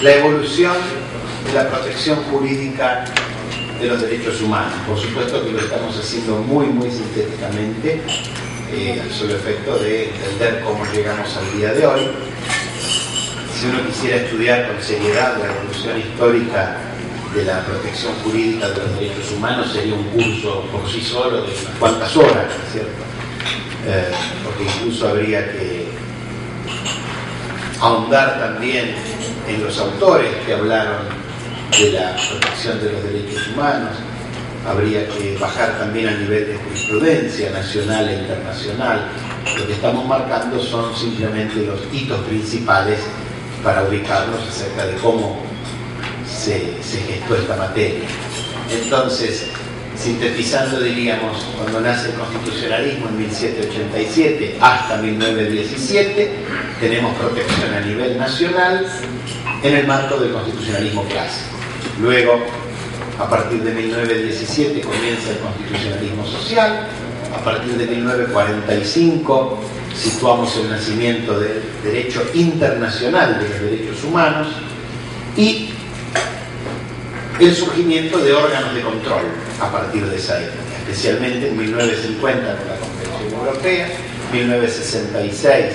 la evolución de la protección jurídica de los derechos humanos. Por supuesto que lo estamos haciendo muy sintéticamente, al solo efecto de entender cómo llegamos al día de hoy. Si uno quisiera estudiar con seriedad la evolución histórica de la protección jurídica de los derechos humanos, sería un curso por sí solo de unas cuantas horas, ¿cierto? Porque incluso habría que ahondar también en los autores que hablaron de la protección de los derechos humanos, habría que bajar también al nivel de jurisprudencia nacional e internacional. Lo que estamos marcando son simplemente los hitos principales para ubicarnos acerca de cómo se gestó esta materia. Entonces, sintetizando, diríamos, cuando nace el constitucionalismo en 1787 hasta 1917, tenemos protección a nivel nacional en el marco del constitucionalismo clásico. Luego, a partir de 1917 comienza el constitucionalismo social. A partir de 1945 situamos el nacimiento del derecho internacional de los derechos humanos y el surgimiento de órganos de control a partir de esa época, especialmente en 1950 con la Convención Europea, 1966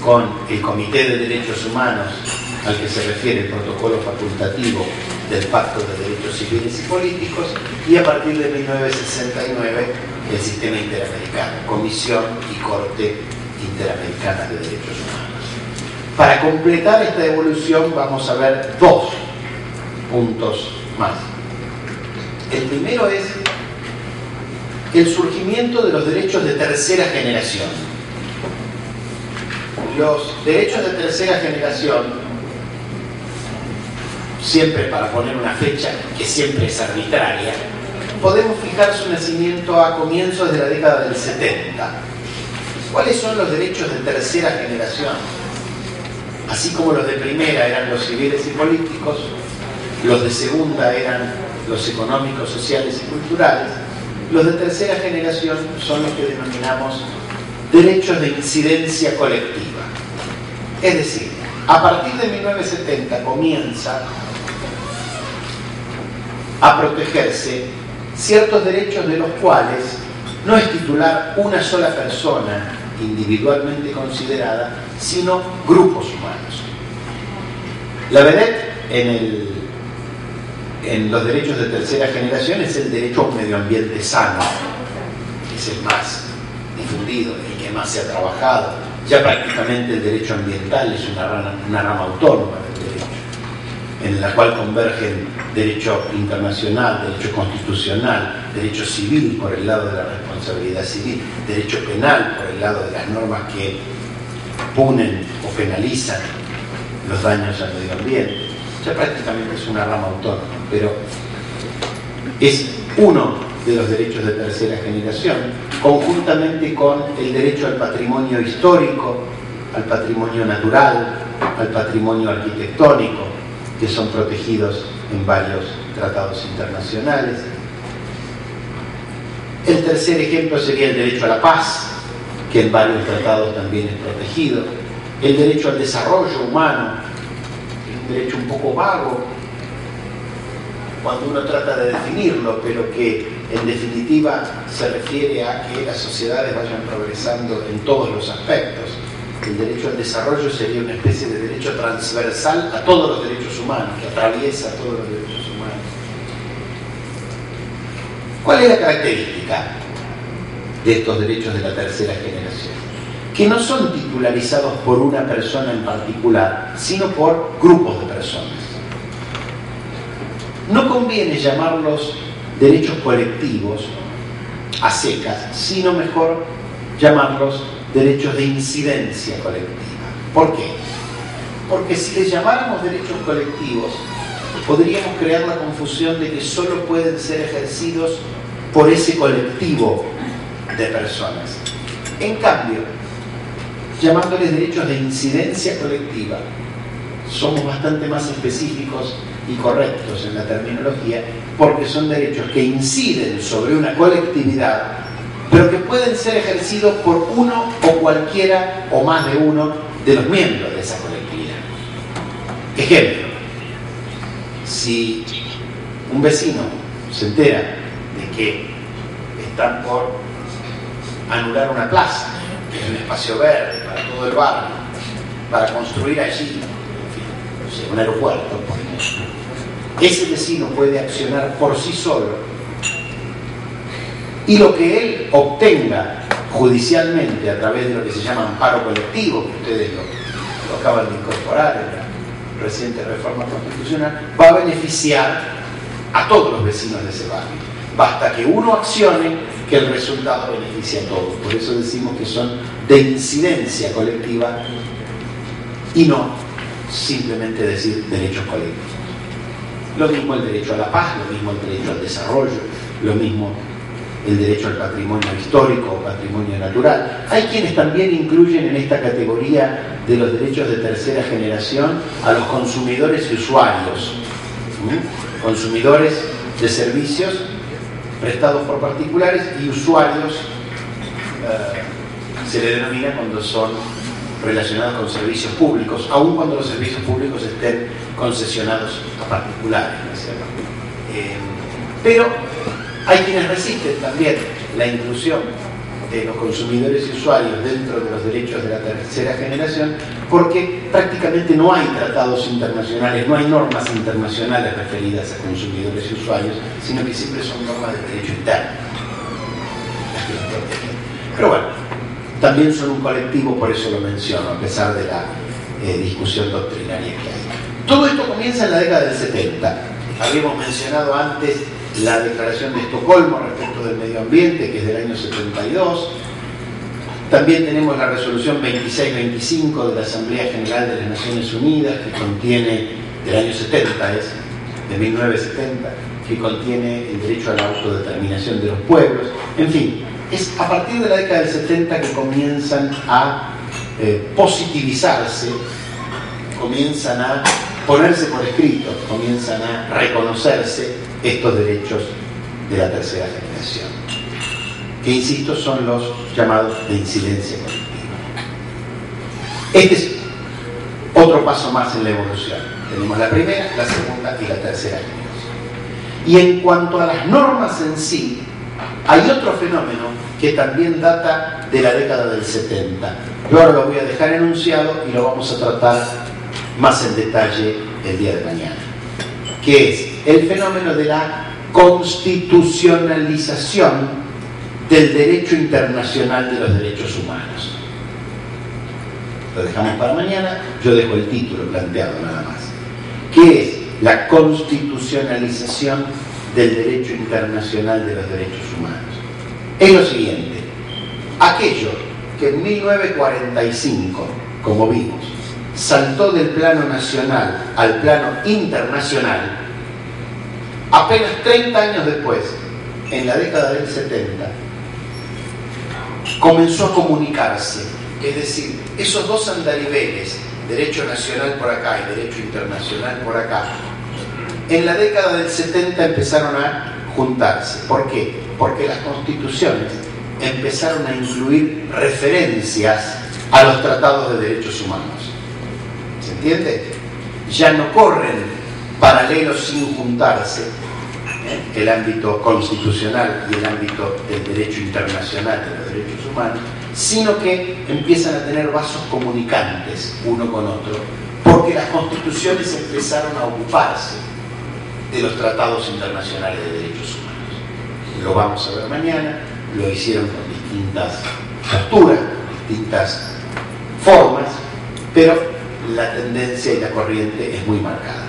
con el Comité de Derechos Humanos al que se refiere el protocolo facultativo del Pacto de Derechos Civiles y Políticos, y a partir de 1969 el sistema interamericano, Comisión y Corte Interamericana de Derechos Humanos. Para completar esta evolución vamos a ver dos puntos más. El primero es el surgimiento de los derechos de tercera generación. Los derechos de tercera generación, siempre para poner una fecha que siempre es arbitraria, podemos fijar su nacimiento a comienzos de la década del 70. ¿Cuáles son los derechos de tercera generación? Así como los de primera eran los civiles y políticos, los de segunda eran los económicos, sociales y culturales, los de tercera generación son los que denominamos derechos de incidencia colectiva. Es decir, a partir de 1970 comienza a protegerse ciertos derechos de los cuales no es titular una sola persona individualmente considerada, sino grupos humanos. La vedette en los derechos de tercera generación es el derecho a un medio ambiente sano, que es el más difundido, el que más se ha trabajado. Ya prácticamente el derecho ambiental es una rama autónoma del derecho, en la cual convergen derecho internacional, derecho constitucional, derecho civil por el lado de la responsabilidad civil, derecho penal por el lado de las normas que punen o penalizan los daños al medio ambiente. Ya prácticamente es una rama autónoma, pero es uno de los derechos de tercera generación, conjuntamente con el derecho al patrimonio histórico, al patrimonio natural, al patrimonio arquitectónico, que son protegidos en varios tratados internacionales. El tercer ejemplo sería el derecho a la paz, que en varios tratados también es protegido. El derecho al desarrollo humano, un derecho un poco vago cuando uno trata de definirlo, pero que en definitiva se refiere a que las sociedades vayan progresando en todos los aspectos. El derecho al desarrollo sería una especie de derecho transversal a todos los derechos humanos, que atraviesa todos los derechos humanos. ¿Cuál es la característica de estos derechos de la tercera generación? Que no son titularizados por una persona en particular, sino por grupos de personas. No conviene llamarlos derechos colectivos a secas, sino mejor llamarlos derechos de incidencia colectiva. ¿Por qué? Porque si les llamáramos derechos colectivos, podríamos crear la confusión de que solo pueden ser ejercidos por ese colectivo de personas. En cambio, llamándoles derechos de incidencia colectiva, somos bastante más específicos y correctos en la terminología, porque son derechos que inciden sobre una colectividad, pero que pueden ser ejercidos por uno o cualquiera o más de uno de los miembros de esa colectividad. Ejemplo, Si un vecino se entera de que están por anular una plaza, que es un espacio verde para todo el barrio, para construir allí, en fin, un aeropuerto, por ejemplo, ese vecino puede accionar por sí solo y lo que él obtenga judicialmente a través de lo que se llama amparo colectivo, que ustedes lo acaban de incorporar en la reciente reforma constitucional, va a beneficiar a todos los vecinos de ese barrio. Basta que uno accione que el resultado beneficia a todos. Por eso decimos que son de incidencia colectiva y no simplemente decir derechos colectivos. Lo mismo el derecho a la paz, lo mismo el derecho al desarrollo, lo mismo el derecho al patrimonio histórico o patrimonio natural. Hay quienes también incluyen en esta categoría de los derechos de tercera generación a los consumidores y usuarios. Consumidores de servicios prestados por particulares y usuarios se le denomina cuando son relacionados con servicios públicos, aun cuando los servicios públicos estén concesionados a particulares, ¿no es cierto? Pero hay quienes resisten también la inclusión de los consumidores y usuarios dentro de los derechos de la tercera generación, porque prácticamente no hay tratados internacionales, no hay normas internacionales referidas a consumidores y usuarios, sino que siempre son normas de derecho interno las que los protegen. Pero bueno, también son un colectivo, por eso lo menciono, a pesar de la discusión doctrinaria que hay. Todo esto comienza en la década del 70. Habíamos mencionado antes la Declaración de Estocolmo respecto del medio ambiente, que es del año 72. También tenemos la resolución 2625 de la Asamblea General de las Naciones Unidas, que contiene, del año 70 es, de 1970, que contiene el derecho a la autodeterminación de los pueblos. En fin, es a partir de la década del 70 que comienzan a positivizarse, comienzan a ponerse por escrito, comienzan a reconocerse estos derechos de la tercera generación, que insisto son los llamados de incidencia colectiva. Este es otro paso más en la evolución. Tenemos la primera, la segunda y la tercera generación. Y en cuanto a las normas en sí, hay otro fenómeno que también data de la década del 70. Yo ahora lo voy a dejar enunciado y lo vamos a tratar más en detalle el día de mañana, que es el fenómeno de la constitucionalización del derecho internacional de los derechos humanos. Lo dejamos para mañana, yo dejo el título planteado nada más. ¿Qué es la constitucionalización del derecho internacional de los derechos humanos? Es lo siguiente: aquello que en 1945, como vimos, saltó del plano nacional al plano internacional, apenas 30 años después, en la década del 70, comenzó a comunicarse. Es decir, esos dos andariveles, derecho nacional por acá y derecho internacional por acá, en la década del 70 empezaron a juntarse. ¿Por qué? Porque las constituciones empezaron a incluir referencias a los tratados de derechos humanos. ¿Se entiende? Ya no corren paralelos sin juntarse, el ámbito constitucional y el ámbito del derecho internacional de los derechos humanos, sino que empiezan a tener vasos comunicantes uno con otro, porque las constituciones empezaron a ocuparse de los tratados internacionales de derechos humanos. Lo vamos a ver mañana, lo hicieron con distintas posturas, distintas formas, pero la tendencia y la corriente es muy marcada.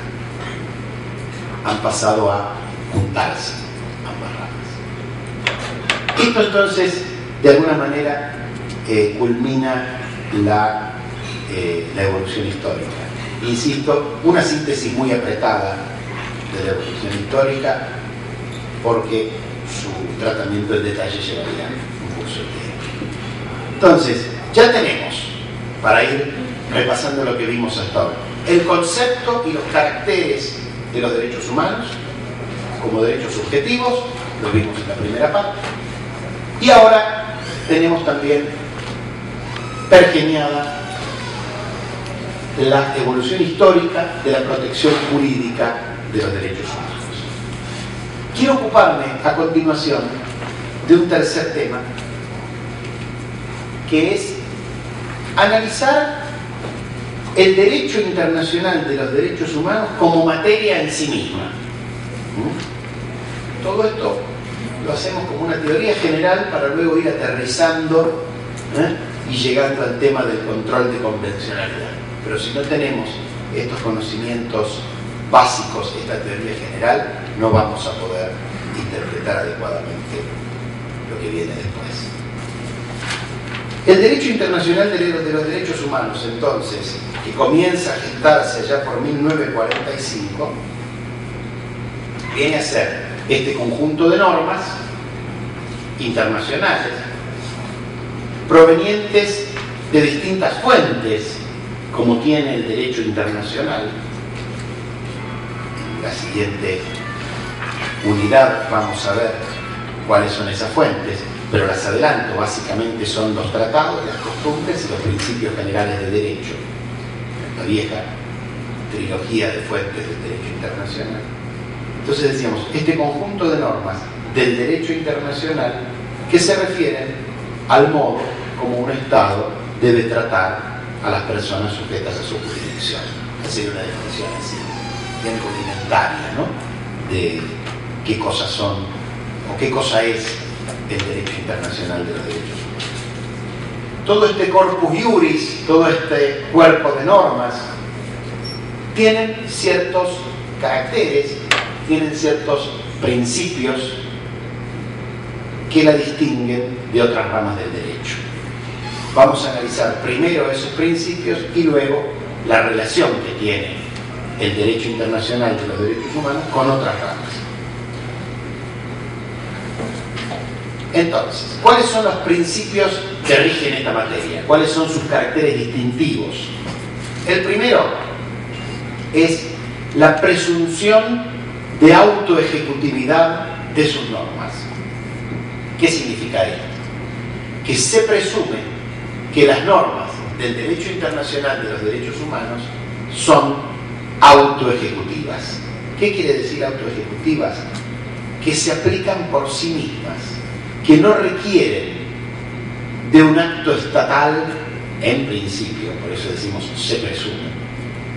Han pasado a juntarse ambas ramas. Esto entonces, de alguna manera, culmina la evolución histórica. Insisto, una síntesis muy apretada de la evolución histórica, porque su tratamiento en detalle llevaría un curso entero. Entonces, ya tenemos, para ir repasando lo que vimos hasta ahora, el concepto y los caracteres de los derechos humanos como derechos subjetivos, lo vimos en la primera parte, y ahora tenemos también pergeñada la evolución histórica de la protección jurídica de los derechos humanos. Quiero ocuparme a continuación de un tercer tema, que es analizar el derecho internacional de los derechos humanos como materia en sí misma. Todo esto lo hacemos como una teoría general para luego ir aterrizando y llegando al tema del control de convencionalidad. Pero si no tenemos estos conocimientos básicos, esta teoría general, no vamos a poder interpretar adecuadamente lo que viene después. El derecho internacional de los derechos humanos, entonces, que comienza a gestarse allá por 1945, viene a ser este conjunto de normas internacionales provenientes de distintas fuentes, como tiene el derecho internacional. En la siguiente unidad vamos a ver cuáles son esas fuentes, pero las adelanto. Básicamente son los tratados, las costumbres y los principios generales de derecho, la vieja trilogía de fuentes del derecho internacional. Entonces decíamos, este conjunto de normas del derecho internacional que se refieren al modo como un Estado debe tratar a las personas sujetas a su jurisdicción. Esa es una definición así, bien rudimentaria, ¿no?, de qué cosas son o qué cosa es el derecho internacional de los derechos humanos. Todo este corpus iuris, todo este cuerpo de normas, tienen ciertos caracteres, tienen ciertos principios que la distinguen de otras ramas del derecho. Vamos a analizar primero esos principios y luego la relación que tiene el derecho internacional de los derechos humanos con otras ramas. Entonces, ¿cuáles son los principios que rigen esta materia? ¿Cuáles son sus caracteres distintivos? El primero es la presunción de autoejecutividad de sus normas. ¿Qué significa esto? Que se presume que las normas del derecho internacional de los derechos humanos son autoejecutivas. ¿Qué quiere decir autoejecutivas? Que se aplican por sí mismas, que no requieren de un acto estatal en principio, por eso decimos se presume,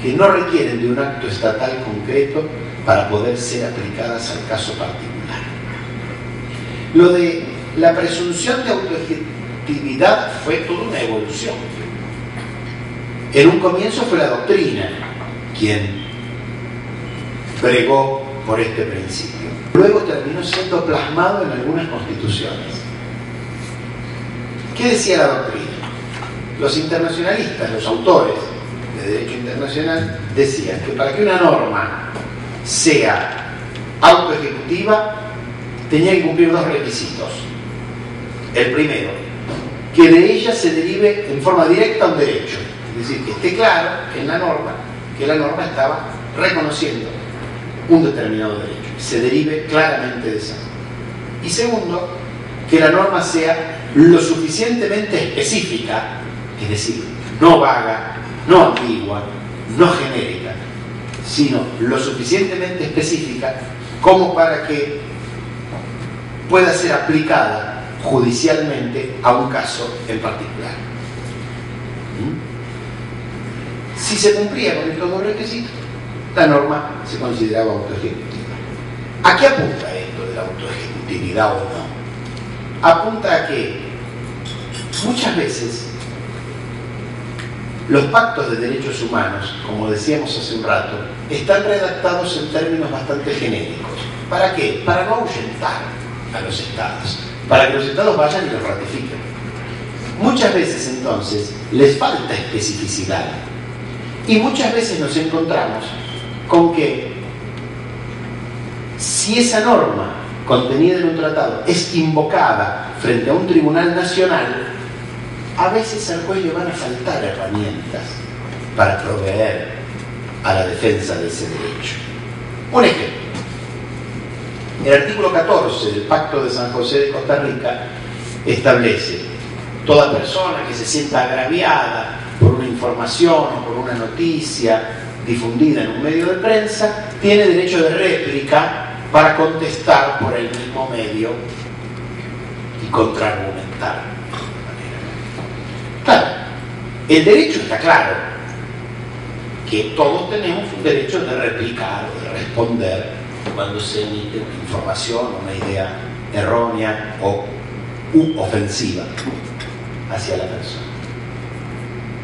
que no requieren de un acto estatal concreto para poder ser aplicadas al caso particular. Lo de la presunción de autoejecutividad fue toda una evolución. En un comienzo fue la doctrina quien bregó por este principio. Luego terminó siendo plasmado en algunas constituciones. ¿Qué decía la doctrina? Los internacionalistas, los autores de derecho internacional, decían que para que una norma sea autoejecutiva tenía que cumplir dos requisitos. El primero, que de ella se derive en forma directa un derecho, es decir, que esté claro en la norma que la norma estaba reconociendo un determinado derecho, se derive claramente de esa. Y segundo, que la norma sea lo suficientemente específica, es decir, no vaga, no ambigua, no genérica, sino lo suficientemente específica como para que pueda ser aplicada judicialmente a un caso en particular. Si se cumplía con estos dos requisitos, la norma se consideraba autoejecutiva. ¿A qué apunta esto de la autoejecutividad o no? Apunta a que muchas veces los pactos de derechos humanos, como decíamos hace un rato, están redactados en términos bastante genéricos. ¿Para qué? Para no ahuyentar a los estados, para que los estados vayan y los ratifiquen. Muchas veces entonces les falta especificidad y muchas veces nos encontramos con que si esa norma contenida en un tratado es invocada frente a un tribunal nacional, a veces al juez le van a faltar herramientas para proveer a la defensa de ese derecho. Un ejemplo. El artículo 14 del Pacto de San José de Costa Rica establece: toda persona que se sienta agraviada por una información o por una noticia difundida en un medio de prensa, tiene derecho de réplica para contestar por el mismo medio y contraargumentar. Claro, el derecho está claro, que todos tenemos un derecho de replicar o de responder cuando se emite una información o una idea errónea o ofensiva hacia la persona.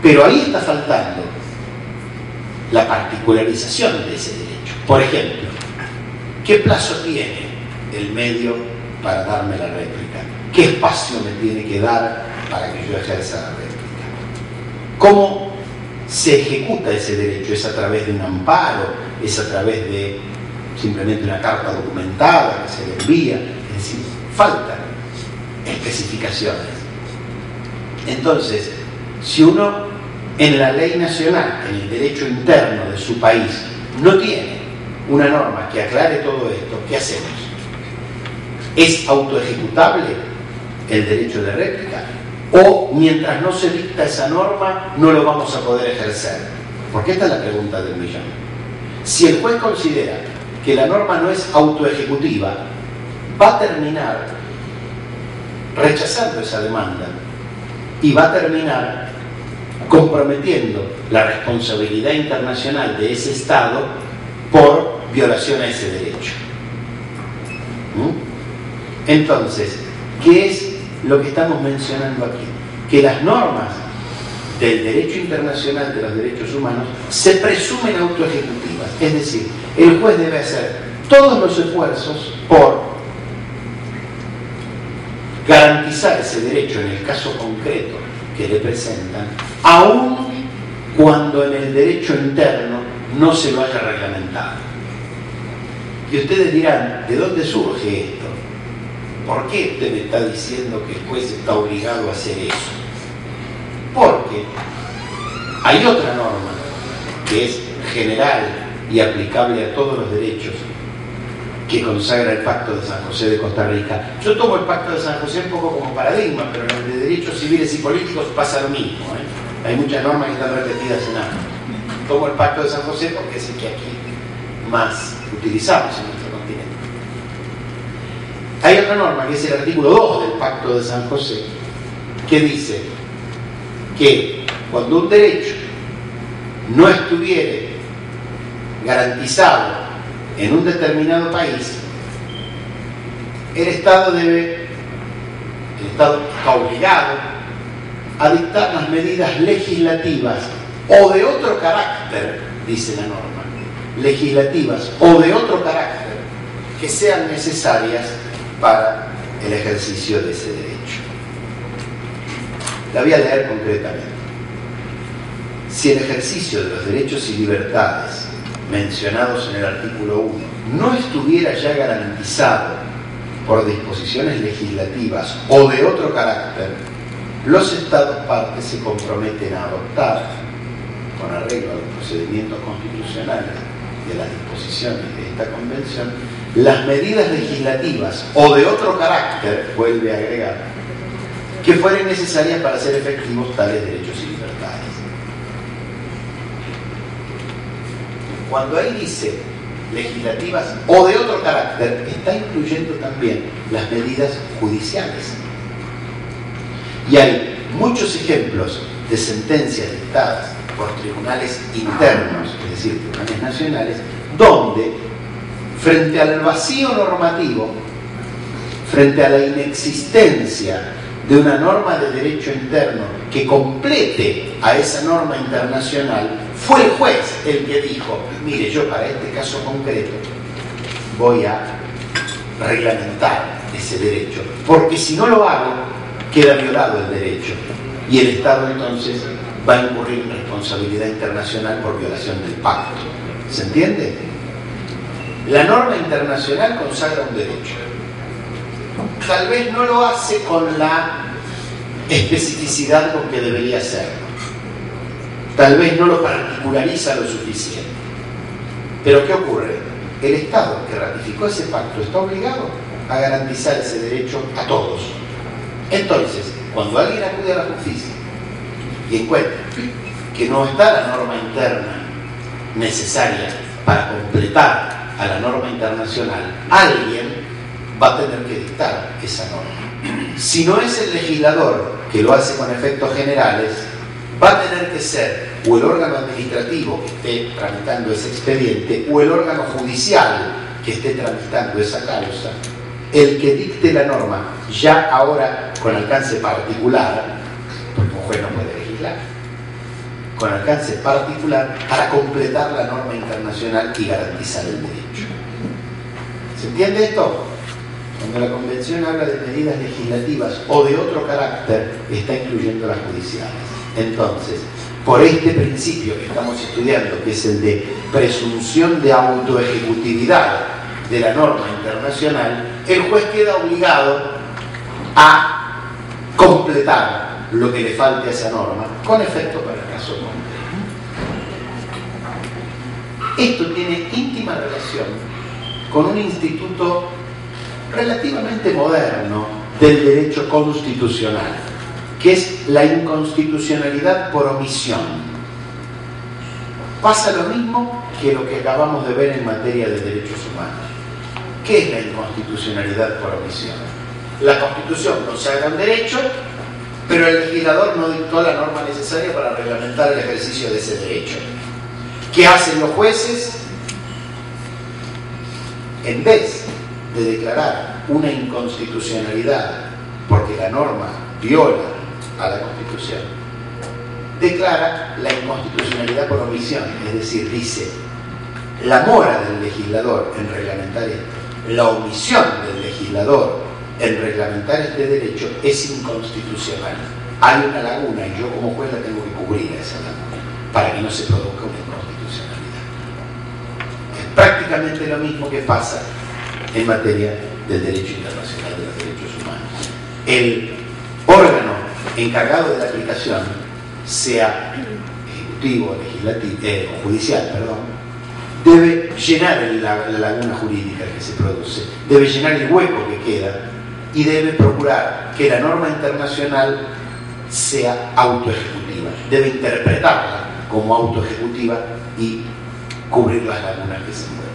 Pero ahí está faltando la particularización de ese derecho. Por ejemplo, ¿qué plazo tiene el medio para darme la réplica? ¿Qué espacio me tiene que dar para que yo ejerza la réplica? ¿Cómo se ejecuta ese derecho? ¿Es a través de un amparo? ¿Es a través de simplemente una carta documentada que se le envía? Es decir, faltan especificaciones. Entonces, si uno en la ley nacional, en el derecho interno de su país, no tiene una norma que aclare todo esto, ¿qué hacemos? ¿Es autoejecutable el derecho de réplica? ¿O mientras no se dicta esa norma no lo vamos a poder ejercer? Porque esta es la pregunta del millón. Si el juez considera que la norma no es autoejecutiva, va a terminar rechazando esa demanda y va a terminar comprometiendo la responsabilidad internacional de ese Estado por violación a ese derecho. Entonces, ¿qué es lo que estamos mencionando aquí? Que las normas del derecho internacional de los derechos humanos se presumen autoejecutivas. Es decir, el juez debe hacer todos los esfuerzos por garantizar ese derecho en el caso concreto que le presentan, aun cuando en el derecho interno no se lo haya reglamentado. Y ustedes dirán, ¿de dónde surge esto? ¿Por qué usted me está diciendo que el juez está obligado a hacer eso? Porque hay otra norma que es general y aplicable a todos los derechos que consagra el Pacto de San José de Costa Rica. Yo tomo el Pacto de San José un poco como paradigma, pero en el de derechos civiles y políticos pasa lo mismo, Hay muchas normas que están repetidas en algo. Tomo el Pacto de San José porque es el que aquí más utilizamos en nuestro continente. Hay otra norma que es el artículo 2 del Pacto de San José, que dice que cuando un derecho no estuviere garantizado en un determinado país, el Estado está obligado a dictar las medidas legislativas o de otro carácter, dice la norma, legislativas o de otro carácter que sean necesarias para el ejercicio de ese derecho. La voy a leer concretamente. Si el ejercicio de los derechos y libertades mencionados en el artículo 1 no estuviera ya garantizado por disposiciones legislativas o de otro carácter, los Estados partes se comprometen a adoptar, con arreglo a los procedimientos constitucionales y a las disposiciones de esta convención, las medidas legislativas o de otro carácter, vuelve a agregar, que fueren necesarias para hacer efectivos tales derechos y libertades. Cuando ahí dice legislativas o de otro carácter, está incluyendo también las medidas judiciales. Y hay muchos ejemplos de sentencias dictadas por tribunales internos, es decir, tribunales nacionales, donde, frente al vacío normativo, frente a la inexistencia de una norma de derecho interno que complete a esa norma internacional, fue el juez el que dijo, mire, yo para este caso concreto voy a reglamentar ese derecho, porque si no lo hago, queda violado el derecho y el Estado entonces va a incurrir en responsabilidad internacional por violación del pacto. ¿Se entiende? La norma internacional consagra un derecho. Tal vez no lo hace con la especificidad con que debería hacerlo. Tal vez no lo particulariza lo suficiente. Pero ¿qué ocurre? El Estado que ratificó ese pacto está obligado a garantizar ese derecho a todos. Entonces, cuando alguien acude a la justicia y encuentra que no está la norma interna necesaria para completar a la norma internacional, alguien va a tener que dictar esa norma. Si no es el legislador que lo hace con efectos generales, va a tener que ser o el órgano administrativo que esté tramitando ese expediente o el órgano judicial que esté tramitando esa causa el que dicte la norma, ya ahora con alcance particular, porque un juez no puede legislar, con alcance particular para completar la norma internacional y garantizar el derecho. ¿Se entiende esto? Cuando la Convención habla de medidas legislativas o de otro carácter, está incluyendo las judiciales. Entonces, por este principio que estamos estudiando, que es el de presunción de autoejecutividad de la norma internacional, el juez queda obligado a completar lo que le falte a esa norma, con efecto para el caso concreto. Esto tiene íntima relación con un instituto relativamente moderno del derecho constitucional, que es la inconstitucionalidad por omisión. Pasa lo mismo que lo que acabamos de ver en materia de derechos humanos. ¿Qué es la inconstitucionalidad por omisión? La Constitución consagra un derecho, pero el legislador no dictó la norma necesaria para reglamentar el ejercicio de ese derecho. ¿Qué hacen los jueces? En vez de declarar una inconstitucionalidad porque la norma viola a la Constitución, declara la inconstitucionalidad por omisión, es decir, dice: la mora del legislador en reglamentar esto, la omisión del legislador en reglamentar este derecho es inconstitucional. Hay una laguna y yo como juez la tengo que cubrir a esa laguna para que no se produzca una inconstitucionalidad. Es prácticamente lo mismo que pasa en materia del derecho internacional de los derechos humanos. El órgano encargado de la aplicación, sea ejecutivo, legislativo, judicial, debe llenar la laguna jurídica que se produce, debe llenar el hueco que queda y debe procurar que la norma internacional sea autoejecutiva, debe interpretarla como autoejecutiva y cubrir las lagunas que se encuentran.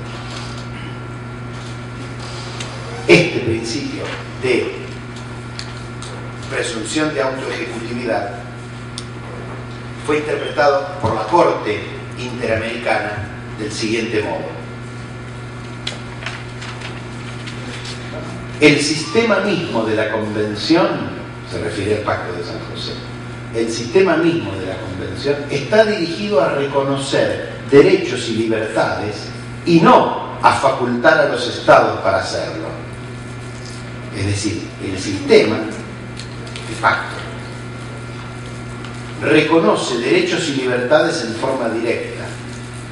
Este principio de presunción de autoejecutividad fue interpretado por la Corte Interamericana del siguiente modo: el sistema mismo de la Convención, se refiere al Pacto de San José, el sistema mismo de la Convención está dirigido a reconocer derechos y libertades y no a facultar a los estados para hacerlo. Es decir, el sistema de pacto reconoce derechos y libertades en forma directa.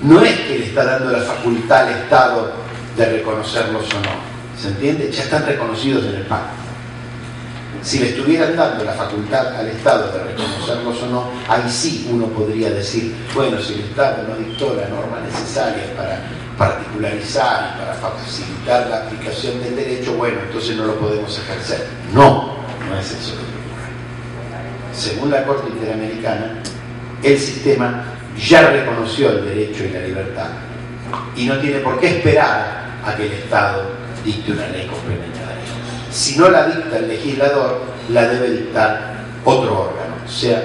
No es que le está dando la facultad al Estado de reconocerlos o no. ¿Se entiende? Ya están reconocidos en el pacto. Si le estuvieran dando la facultad al Estado de reconocerlos o no, ahí sí uno podría decir, bueno, si el Estado no dictó la norma necesaria para particularizar y para facilitar la aplicación del derecho, bueno, entonces no lo podemos ejercer. No, no es eso lo que ocurre. Según la Corte Interamericana, el sistema ya reconoció el derecho y la libertad y no tiene por qué esperar a que el Estado dicte una ley complementaria. Si no la dicta el legislador, la debe dictar otro órgano, sea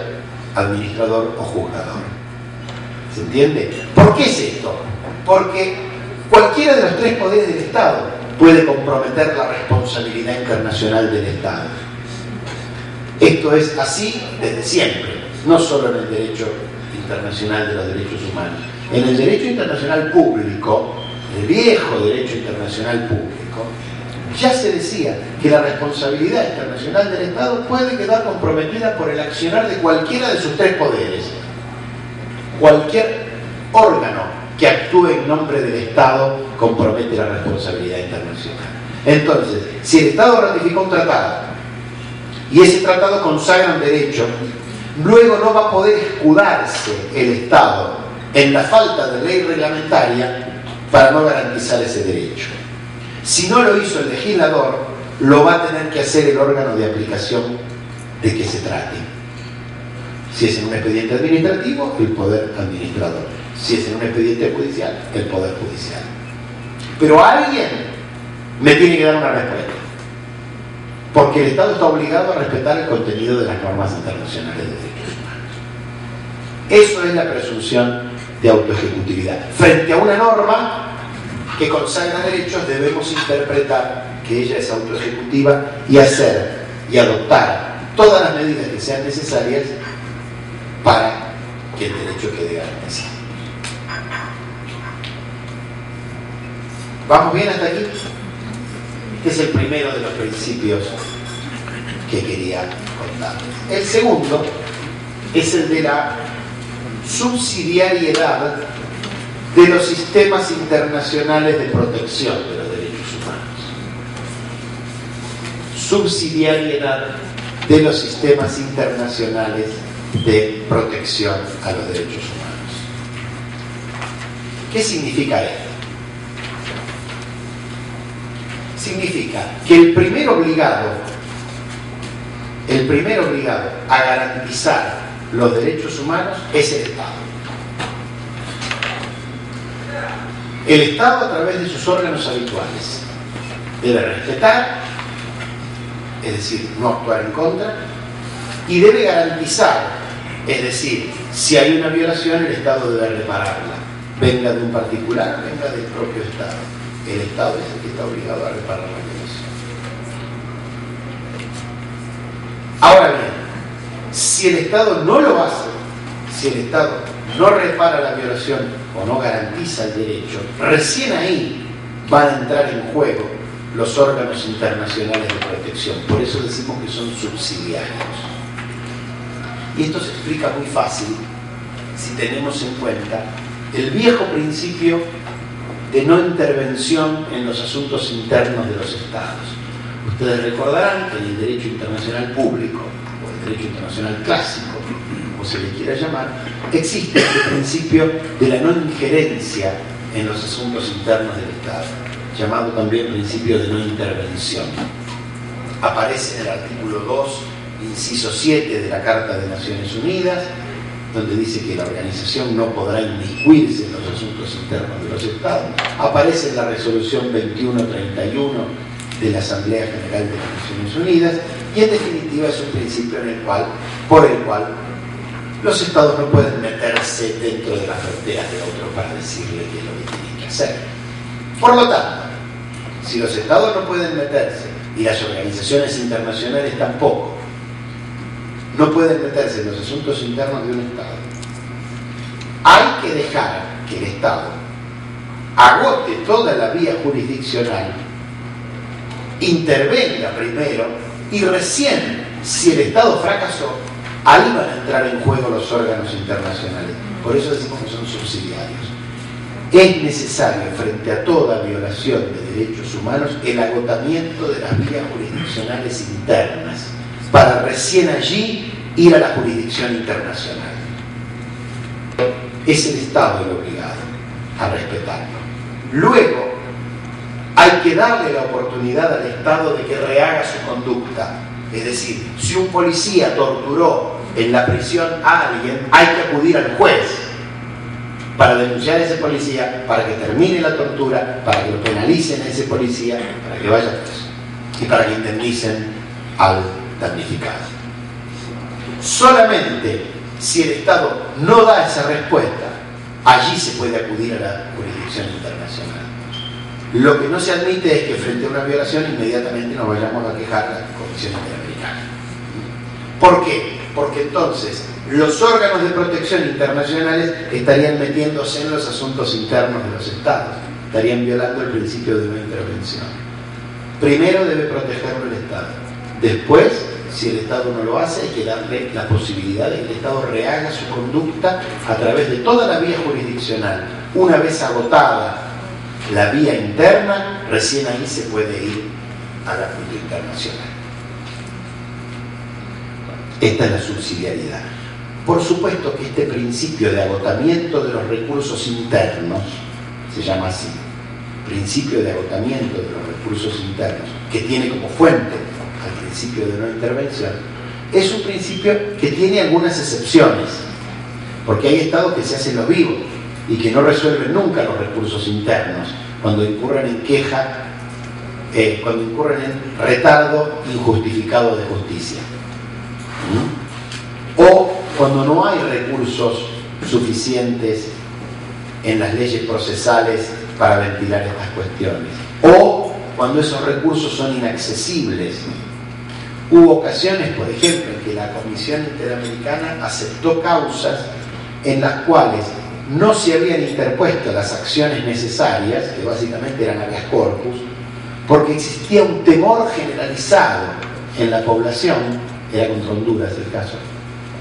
administrador o juzgador. ¿Se entiende? ¿Por qué es esto? Porque cualquiera de los tres poderes del Estado puede comprometer la responsabilidad internacional del Estado. Esto es así desde siempre, no solo en el derecho internacional de los derechos humanos. En el derecho internacional público, el viejo derecho internacional público, ya se decía que la responsabilidad internacional del Estado puede quedar comprometida por el accionar de cualquiera de sus tres poderes. Cualquier órgano que actúe en nombre del Estado compromete la responsabilidad internacional. Entonces, si el Estado ratificó un tratado y ese tratado consagra un derecho, luego no va a poder escudarse el Estado en la falta de ley reglamentaria para no garantizar ese derecho. Si no lo hizo el legislador, lo va a tener que hacer el órgano de aplicación de que se trate. Si es en un expediente administrativo, el poder administrador. Si es en un expediente judicial, el poder judicial. Pero alguien me tiene que dar una respuesta. Porque el Estado está obligado a respetar el contenido de las normas internacionales de derechos humanos. Eso es la presunción de autoejecutividad. Frente a una norma que consagra derechos, debemos interpretar que ella es autoejecutiva y hacer y adoptar todas las medidas que sean necesarias para que el derecho quede garantizado. ¿Vamos bien hasta aquí? Este es el primero de los principios que quería contarles. El segundo es el de la subsidiariedad de los sistemas internacionales de protección de los derechos humanos. Subsidiariedad de los sistemas internacionales de protección a los derechos humanos. ¿Qué significa esto? Significa que el primer obligado a garantizar los derechos humanos es el Estado. El Estado, a través de sus órganos habituales, debe respetar, es decir, no actuar en contra, y debe garantizar, es decir, si hay una violación, el Estado debe repararla, venga de un particular, venga del propio Estado. El Estado es el que está obligado a reparar la violación. Ahora bien, si el Estado no lo hace, si el Estado no repara la violación o no garantiza el derecho, recién ahí van a entrar en juego los órganos internacionales de protección. Por eso decimos que son subsidiarios. Y esto se explica muy fácil si tenemos en cuenta el viejo principio de no intervención en los asuntos internos de los Estados. Ustedes recordarán que en el derecho internacional público, o el derecho internacional clásico, como se le quiera llamar, existe el principio de la no injerencia en los asuntos internos del Estado, llamado también principio de no intervención. Aparece en el artículo 2, inciso 7 de la Carta de Naciones Unidas, donde dice que la organización no podrá inmiscuirse en los asuntos internos de los Estados. Aparece en la resolución 2131 de la Asamblea General de las Naciones Unidas, y en definitiva es un principio por el cual los Estados no pueden meterse dentro de las fronteras de otro para decirle qué es lo que tienen que hacer. Por lo tanto, si los Estados no pueden meterse y las organizaciones internacionales tampoco, no pueden meterse en los asuntos internos de un Estado, hay que dejar que el Estado agote toda la vía jurisdiccional, intervenga primero y recién, si el Estado fracasó, ahí van a entrar en juego los órganos internacionales. Por eso decimos que son subsidiarios. Es necesario, frente a toda violación de derechos humanos, el agotamiento de las vías jurisdiccionales internas, para recién allí ir a la jurisdicción internacional. Es el Estado el obligado a respetarlo. Luego, hay que darle la oportunidad al Estado de que rehaga su conducta. Es decir, si un policía torturó en la prisión a alguien, hay que acudir al juez para denunciar a ese policía, para que termine la tortura, para que lo penalicen a ese policía, para que vaya preso y para que indemnicen al damnificado. Solamente si el Estado no da esa respuesta, allí se puede acudir a la jurisdicción internacional. Lo que no se admite es que frente a una violación inmediatamente nos vayamos a quejar a la Comisión Interamericana. ¿Por qué? Porque entonces los órganos de protección internacionales estarían metiéndose en los asuntos internos de los Estados, estarían violando el principio de no intervención. Primero debe protegerlo el Estado. Después, si el Estado no lo hace, hay que darle la posibilidad de que el Estado rehaga su conducta a través de toda la vía jurisdiccional. Una vez agotada la vía interna, recién ahí se puede ir a la Corte Internacional. Esta es la subsidiariedad. Por supuesto que este principio de agotamiento de los recursos internos, se llama así, principio de agotamiento de los recursos internos, que tiene como fuente al principio de no intervención, es un principio que tiene algunas excepciones, porque hay estados que se hacen los vivos y que no resuelven nunca los recursos internos cuando incurren en queja, cuando incurren en retardo injustificado de justicia. O cuando no hay recursos suficientes en las leyes procesales para ventilar estas cuestiones. O cuando esos recursos son inaccesibles. Hubo ocasiones, por ejemplo, en que la Comisión Interamericana aceptó causas en las cuales no se habían interpuesto las acciones necesarias, que básicamente eran habeas corpus, porque existía un temor generalizado en la población, era contra Honduras el caso,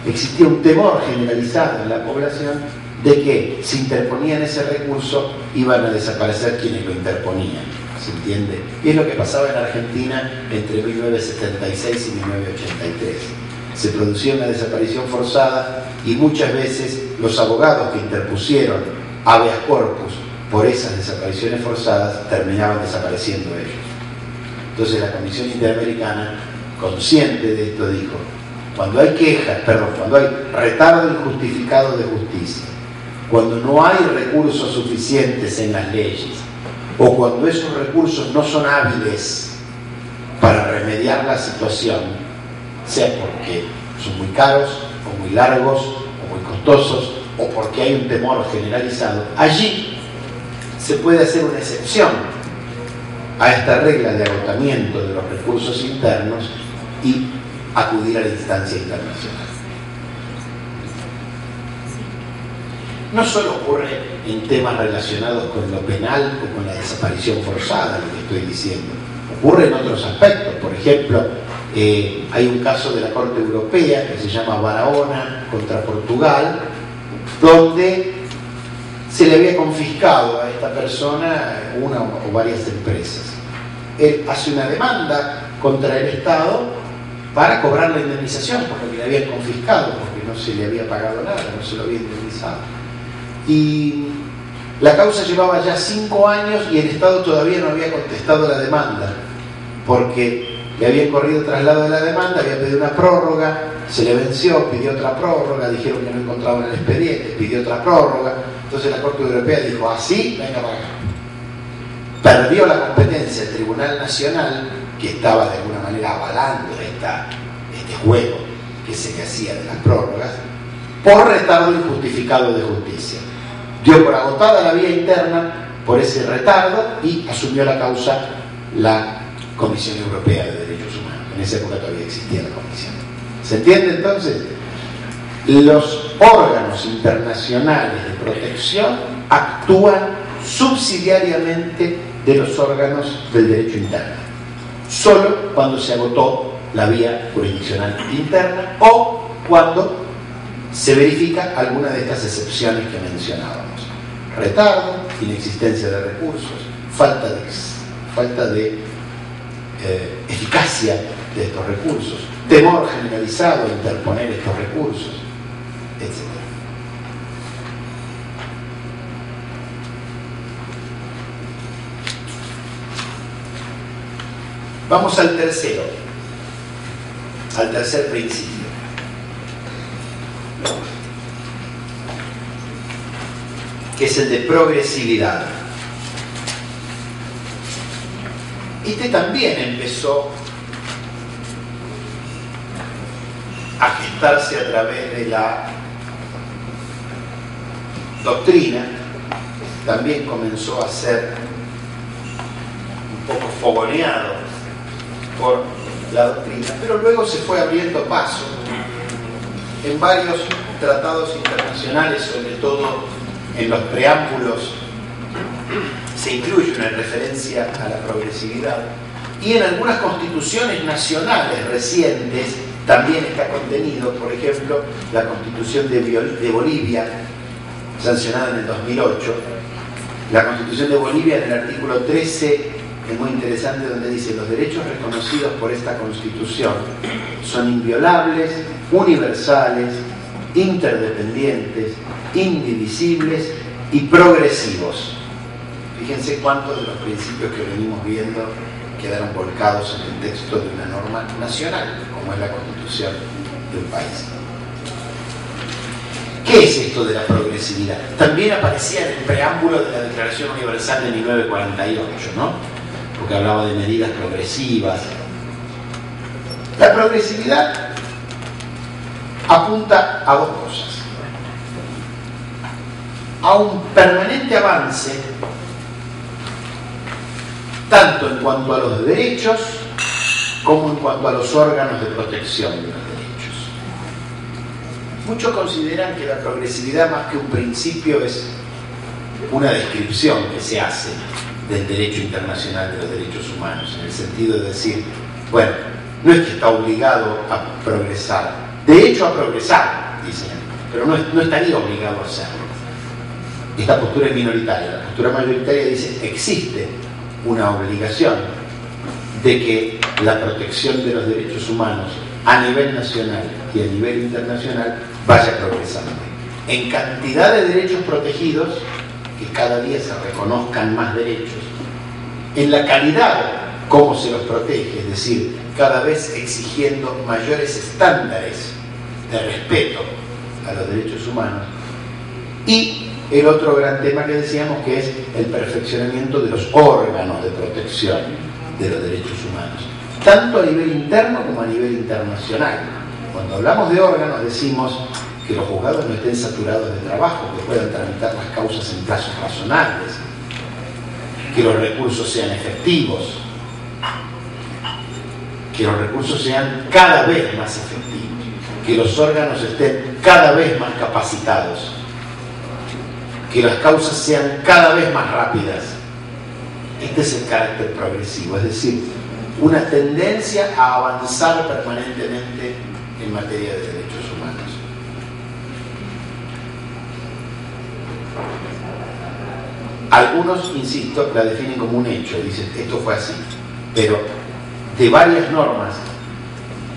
existía un temor generalizado en la población de que si interponían ese recurso iban a desaparecer quienes lo interponían. ¿Se entiende? Y es lo que pasaba en Argentina entre 1976 y 1983. Se producía una desaparición forzada y muchas veces los abogados que interpusieron habeas corpus por esas desapariciones forzadas terminaban desapareciendo ellos. Entonces la Comisión Interamericana, consciente de esto, dijo: cuando hay quejas, cuando hay retardo injustificado de justicia, cuando no hay recursos suficientes en las leyes, o cuando esos recursos no son hábiles para remediar la situación, sea porque son muy caros, o muy largos, o muy costosos, o porque hay un temor generalizado, allí se puede hacer una excepción a esta regla de agotamiento de los recursos internos y acudir a la instancia internacional. No solo ocurre en temas relacionados con lo penal o con la desaparición forzada, lo que estoy diciendo. Ocurre en otros aspectos. Por ejemplo, hay un caso de la Corte Europea que se llama Barahona contra Portugal, donde se le había confiscado a esta persona una o varias empresas. Él hace una demanda contra el Estado para cobrar la indemnización por lo que le habían confiscado, porque no se le había pagado nada, no se lo había indemnizado. Y la causa llevaba ya 5 años y el Estado todavía no había contestado la demanda, porque le habían corrido traslado de la demanda, había pedido una prórroga, se le venció, pidió otra prórroga, dijeron que no encontraban el expediente, pidió otra prórroga. Entonces la Corte Europea dijo: así, venga para acá. Perdió la competencia el Tribunal Nacional, que estaba de alguna manera avalando este juego que se le hacía de las prórrogas, por retardo injustificado de justicia. Dio por agotada la vía interna por ese retardo y asumió la causa la Comisión Europea de Derechos Humanos. En esa época todavía existía la Comisión. ¿Se entiende entonces? Los órganos internacionales de protección actúan subsidiariamente de los órganos del derecho interno, solo cuando se agotó la vía jurisdiccional interna o cuando se verifica alguna de estas excepciones que mencionábamos: retardo, inexistencia de recursos, falta de eficacia de estos recursos, temor generalizado a interponer estos recursos, etc. Vamos al tercer principio. Que es el de progresividad. Este también empezó a gestarse a través de la doctrina, también comenzó a ser un poco fogoneado por la doctrina, pero luego se fue abriendo paso en varios tratados internacionales, sobre todo en los preámbulos se incluye una referencia a la progresividad, y en algunas constituciones nacionales recientes también está contenido. Por ejemplo, la Constitución de Bolivia, sancionada en el 2008. La Constitución de Bolivia, en el artículo 13, es muy interesante, donde dice: los derechos reconocidos por esta Constitución son inviolables, universales, interdependientes, indivisibles y progresivos. Fíjense cuántos de los principios que venimos viendo quedaron volcados en el texto de una norma nacional, como es la Constitución de un país. ¿Qué es esto de la progresividad? También aparecía en el preámbulo de la Declaración Universal de 1948, ¿no? Porque hablaba de medidas progresivas. La progresividad apunta a dos cosas: a un permanente avance tanto en cuanto a los derechos como en cuanto a los órganos de protección de los derechos. Muchos consideran que la progresividad, más que un principio, es una descripción que se hace del derecho internacional de los derechos humanos, en el sentido de decir, bueno, no es que está obligado a progresar, de hecho a progresar, dicen, pero no estaría obligado a hacerlo. Esta postura es minoritaria. La postura mayoritaria dice existe una obligación de que la protección de los derechos humanos a nivel nacional y a nivel internacional vaya progresando. En cantidad de derechos protegidos, que cada día se reconozcan más derechos, en la calidad como se los protege, es decir, cada vez exigiendo mayores estándares de respeto a los derechos humanos, y el otro gran tema que decíamos, que es el perfeccionamiento de los órganos de protección de los derechos humanos, tanto a nivel interno como a nivel internacional. Cuando hablamos de órganos decimos que los juzgados no estén saturados de trabajo, que puedan tramitar las causas en plazos razonables, que los recursos sean efectivos, que los recursos sean cada vez más efectivos, que los órganos estén cada vez más capacitados, que las causas sean cada vez más rápidas. Este es el carácter progresivo, es decir, una tendencia a avanzar permanentemente en materia de derechos humanos. Algunos, insisto, la definen como un hecho, dicen, esto fue así, pero de varias normas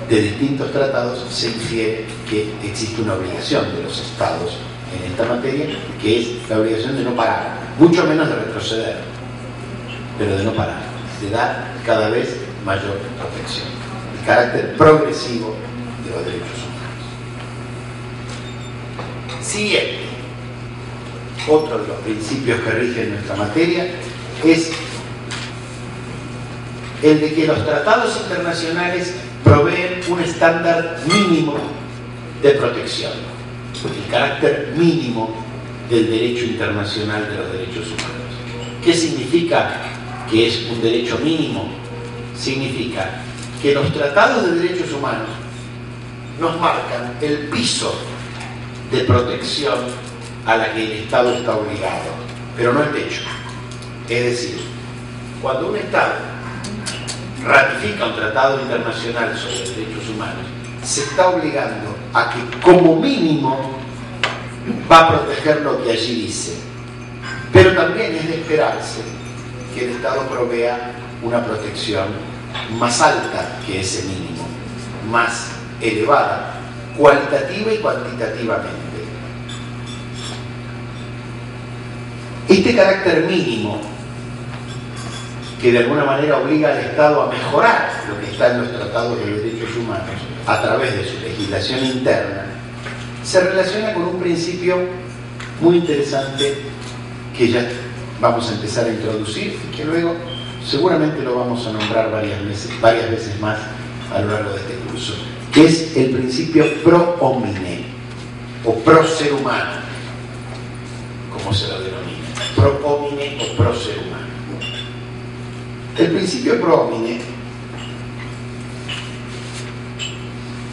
de distintos tratados se infiere que existe una obligación de los estados en esta materia, que es la obligación de no parar, mucho menos de retroceder, pero de no parar, de dar cada vez mayor protección, el carácter progresivo de los derechos humanos. Siguiente, otro de los principios que rigen nuestra materia es el de que los tratados internacionales proveen un estándar mínimo de protección, el carácter mínimo del derecho internacional de los derechos humanos. ¿Qué significa que es un derecho mínimo? Significa que los tratados de derechos humanos nos marcan el piso de protección a la que el Estado está obligado, pero no el techo. Es decir, cuando un Estado ratifica un tratado internacional sobre derechos humanos, se está obligando a que como mínimo va a proteger lo que allí dice, pero también es de esperarse que el Estado provea una protección más alta que ese mínimo, más elevada, cualitativa y cuantitativamente. Este carácter mínimo, que de alguna manera obliga al Estado a mejorar lo que está en los tratados de derechos humanos a través de su legislación interna, se relaciona con un principio muy interesante que ya vamos a empezar a introducir y que luego seguramente lo vamos a nombrar varias veces más a lo largo de este curso, que es el principio pro homine o pro ser humano, como se lo denomina, pro homine o pro ser humano. El principio pro homine,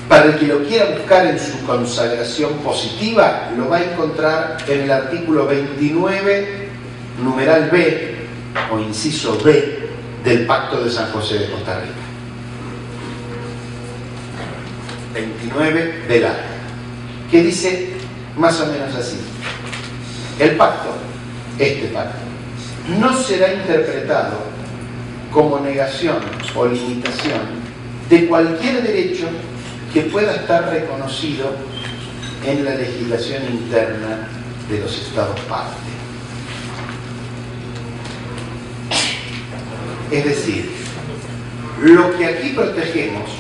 para el que lo quiera buscar en su consagración positiva, lo va a encontrar en el artículo 29, numeral B, o inciso B, del Pacto de San José de Costa Rica. 29 del A, que dice más o menos así: el pacto, este pacto, no será interpretado como negación o limitación de cualquier derecho que pueda estar reconocido en la legislación interna de los Estados parte. Es decir, lo que aquí protegemos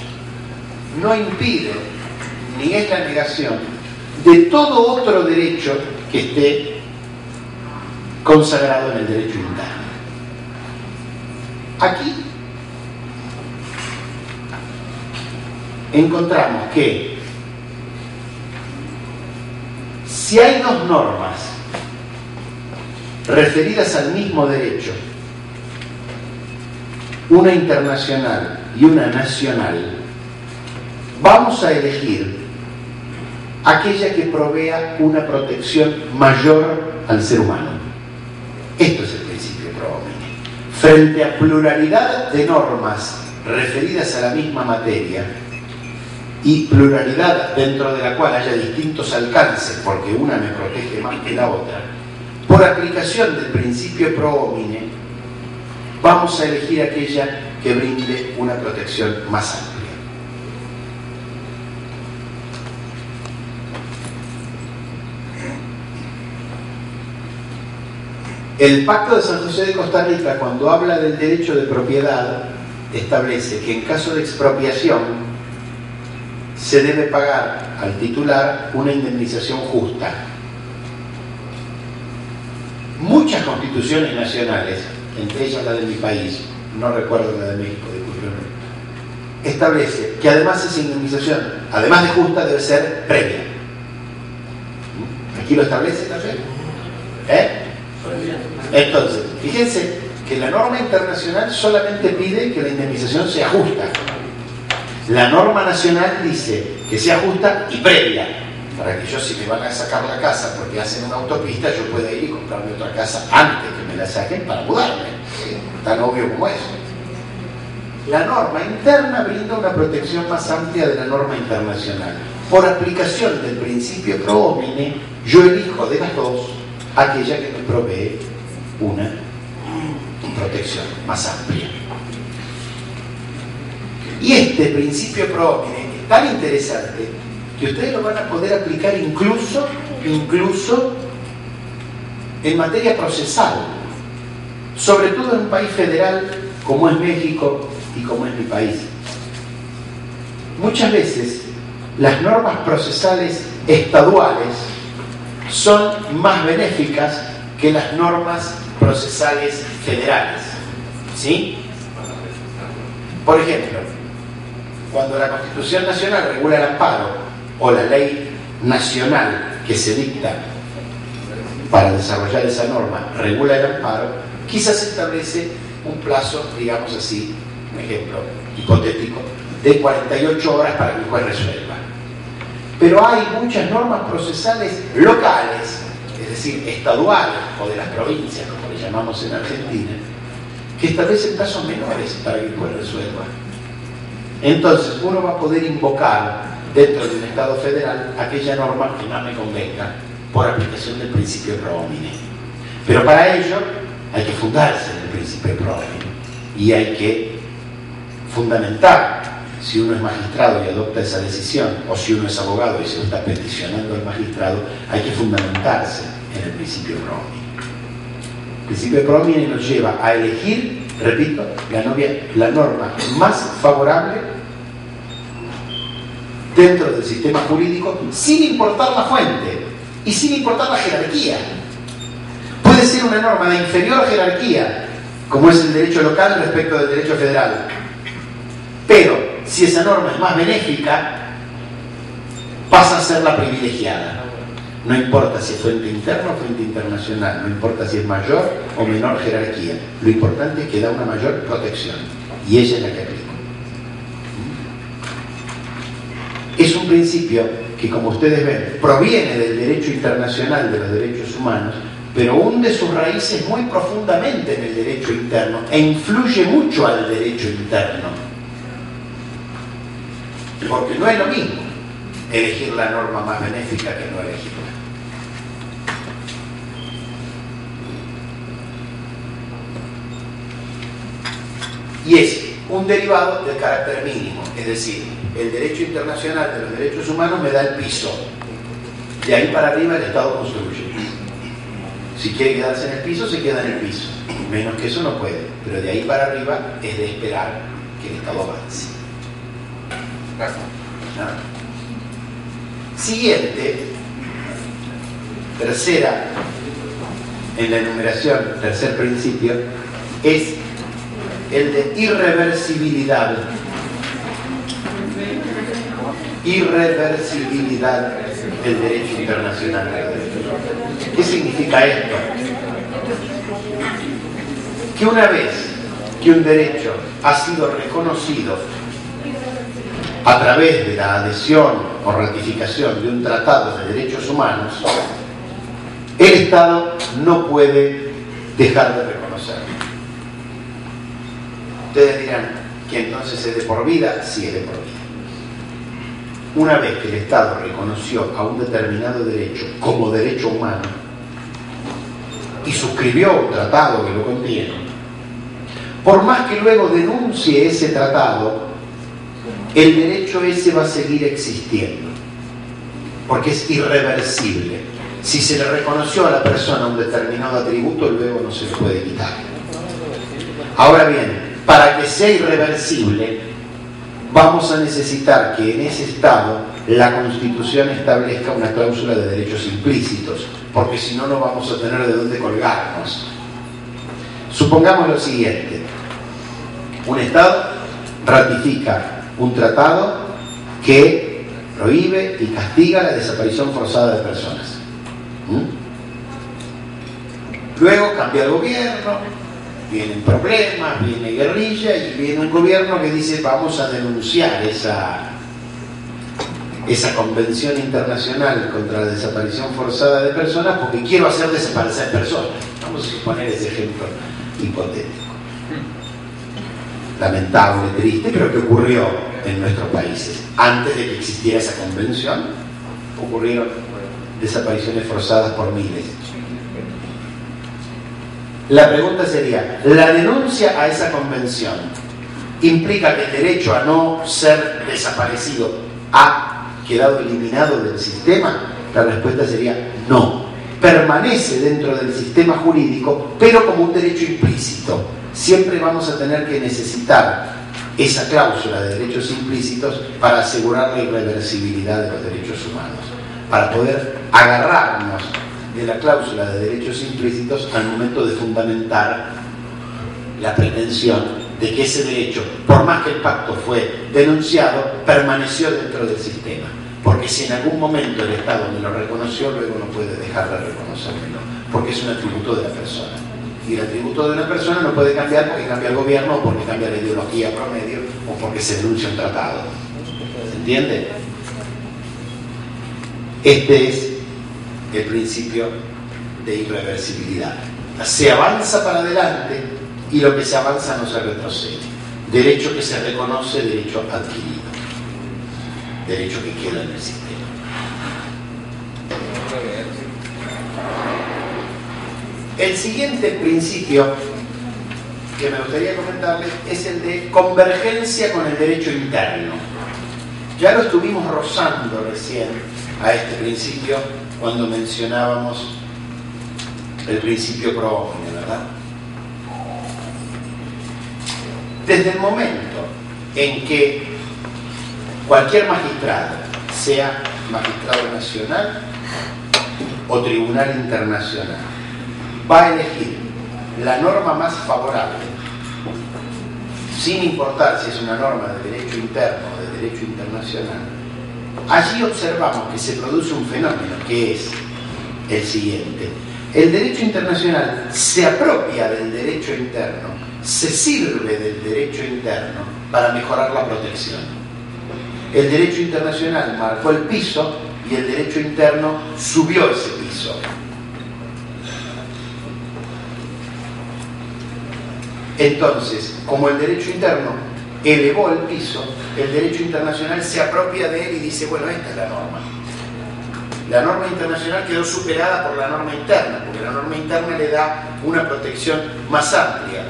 no impide ni es la negación de todo otro derecho que esté consagrado en el derecho interno. Aquí encontramos que si hay dos normas referidas al mismo derecho, una internacional y una nacional, vamos a elegir aquella que provea una protección mayor al ser humano. Esto es el principio pro homine. Frente a pluralidad de normas referidas a la misma materia y pluralidad dentro de la cual haya distintos alcances, porque una me protege más que la otra, por aplicación del principio pro homine, vamos a elegir aquella que brinde una protección más amplia. El Pacto de San José de Costa Rica, cuando habla del derecho de propiedad, establece que en caso de expropiación se debe pagar al titular una indemnización justa. Muchas constituciones nacionales, entre ellas la de mi país, no recuerdo la de México, disculpenme, establece que además esa indemnización, además de justa, debe ser previa. ¿Aquí lo establece también? Entonces, fíjense que la norma internacional solamente pide que la indemnización sea justa. La norma nacional dice que sea justa y previa, para que yo, si me van a sacar la casa porque hacen una autopista, yo pueda ir y comprarme otra casa antes que me la saquen para mudarme. ¿Sí? Tan obvio como eso. La norma interna brinda una protección más amplia de la norma internacional. Por aplicación del principio pro homine, yo elijo de las dos aquella que me provee una protección más amplia. Y este principio pro homine es tan interesante que ustedes lo van a poder aplicar incluso en materia procesal, sobre todo en un país federal como es México y como es mi país. Muchas veces las normas procesales estaduales son más benéficas que las normas procesales federales. ¿Sí? Por ejemplo, cuando la Constitución Nacional regula el amparo o la ley nacional que se dicta para desarrollar esa norma regula el amparo, quizás establece un plazo, digamos así, un ejemplo hipotético, de 48 horas para que el juez resuelva. Pero hay muchas normas procesales locales, es decir, estaduales o de las provincias, como le llamamos en Argentina, que establecen plazos menores para que el juez resuelva. Entonces uno va a poder invocar dentro de un Estado federal aquella norma que más me convenga por aplicación del principio pro homine. Pero para ello hay que fundarse en el principio pro homine y hay que fundamentar, si uno es magistrado y adopta esa decisión, o si uno es abogado y se lo está peticionando al magistrado, hay que fundamentarse en el principio pro homine. El principio pro homine nos lleva a elegir, repito, la norma más favorable dentro del sistema jurídico, sin importar la fuente y sin importar la jerarquía. Puede ser una norma de inferior jerarquía, como es el derecho local respecto del derecho federal, pero si esa norma es más benéfica, pasa a ser la privilegiada. No importa si es fuente interna o fuente internacional, no importa si es mayor o menor jerarquía, lo importante es que da una mayor protección, y ella es la que aplica. Es un principio que, como ustedes ven, proviene del derecho internacional de los derechos humanos, pero hunde sus raíces muy profundamente en el derecho interno e influye mucho al derecho interno. Porque no es lo mismo elegir la norma más benéfica que no elegirla. Y es un derivado del carácter mínimo, es decir, el derecho internacional de los derechos humanos me da el piso. De ahí para arriba el Estado construye. Si quiere quedarse en el piso, se queda en el piso. Menos que eso no puede. Pero de ahí para arriba es de esperar que el Estado avance. Siguiente, tercera en la enumeración, tercer principio, es el de irreversibilidad. Irreversibilidad del derecho internacional. ¿Qué significa esto? Que una vez que un derecho ha sido reconocido a través de la adhesión o ratificación de un tratado de derechos humanos, el Estado no puede dejar de reconocerlo. Ustedes dirán que entonces es de por vida. Sí, es de por vida. Una vez que el Estado reconoció a un determinado derecho como derecho humano y suscribió un tratado que lo contiene, por más que luego denuncie ese tratado, el derecho ese va a seguir existiendo, porque es irreversible. Si se le reconoció a la persona un determinado atributo, luego no se le puede quitar. Ahora bien, para que sea irreversible, vamos a necesitar que en ese Estado la Constitución establezca una cláusula de derechos implícitos, porque si no, no vamos a tener de dónde colgarnos. Supongamos lo siguiente: un Estado ratifica un tratado que prohíbe y castiga la desaparición forzada de personas. Luego cambia el gobierno, vienen problemas, viene guerrilla y viene un gobierno que dice: vamos a denunciar esa convención internacional contra la desaparición forzada de personas porque quiero hacer desaparecer personas. Vamos a suponer ese ejemplo hipotético. Lamentable, triste, pero que ocurrió en nuestros países. Antes de que existiera esa convención, ocurrieron desapariciones forzadas por miles. La pregunta sería: ¿la denuncia a esa convención implica que el derecho a no ser desaparecido ha quedado eliminado del sistema? La respuesta sería no. Permanece dentro del sistema jurídico, pero como un derecho implícito. Siempre vamos a tener que necesitar esa cláusula de derechos implícitos para asegurar la irreversibilidad de los derechos humanos, para poder agarrarnos de la cláusula de derechos implícitos al momento de fundamentar la pretensión de que ese derecho, por más que el pacto fue denunciado, permaneció dentro del sistema. Porque si en algún momento el Estado me lo reconoció, luego no puede dejar de reconocérmelo, porque es un atributo de la persona. Y el atributo de una persona no puede cambiar porque cambia el gobierno, o porque cambia la ideología promedio, o porque se denuncia un tratado. ¿Se entiende? Este es el principio de irreversibilidad. Se avanza para adelante y lo que se avanza no se retrocede. Derecho que se reconoce, derecho adquirido. Derecho que queda en el sistema. El siguiente principio que me gustaría comentarles es el de convergencia con el derecho interno. Ya lo estuvimos rozando recién a este principio cuando mencionábamos el principio pro homine, ¿verdad? Desde el momento en que cualquier magistrado, sea magistrado nacional o tribunal internacional, va a elegir la norma más favorable, sin importar si es una norma de derecho interno o de derecho internacional, allí observamos que se produce un fenómeno que es el siguiente: el derecho internacional se apropia del derecho interno, se sirve del derecho interno para mejorar la protección. El derecho internacional marcó el piso y el derecho interno subió ese piso. Entonces, como el derecho interno elevó el piso, el derecho internacional se apropia de él y dice: bueno, esta es la norma. La norma internacional quedó superada por la norma interna, porque la norma interna le da una protección más amplia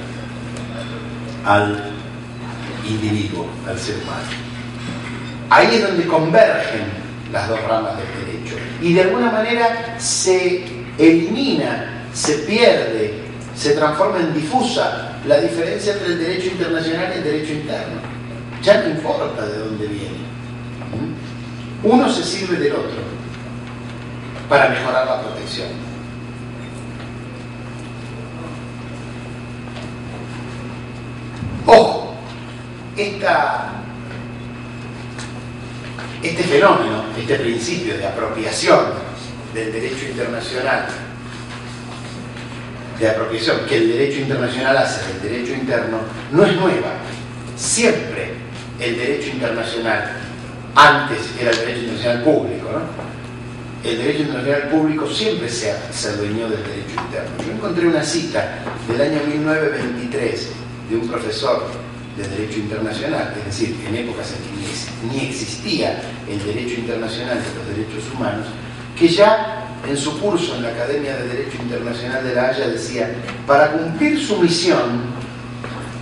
al individuo, al ser humano. Ahí es donde convergen las dos ramas del derecho. Y de alguna manera se elimina, se pierde, se transforma en difusa la diferencia entre el derecho internacional y el derecho interno. Ya no importa de dónde viene. Uno se sirve del otro para mejorar la protección. Ojo, este fenómeno, este principio de apropiación del derecho internacional, de apropiación que el derecho internacional hace del derecho interno, no es nueva. Siempre el derecho internacional, antes era el derecho internacional público, ¿no? El derecho internacional público siempre se adueñó del derecho interno. Yo encontré una cita del año 1923 de un profesor de Derecho Internacional, es decir, en épocas en que ni existía el derecho internacional de los derechos humanos, que ya en su curso en la Academia de Derecho Internacional de La Haya decía: para cumplir su misión,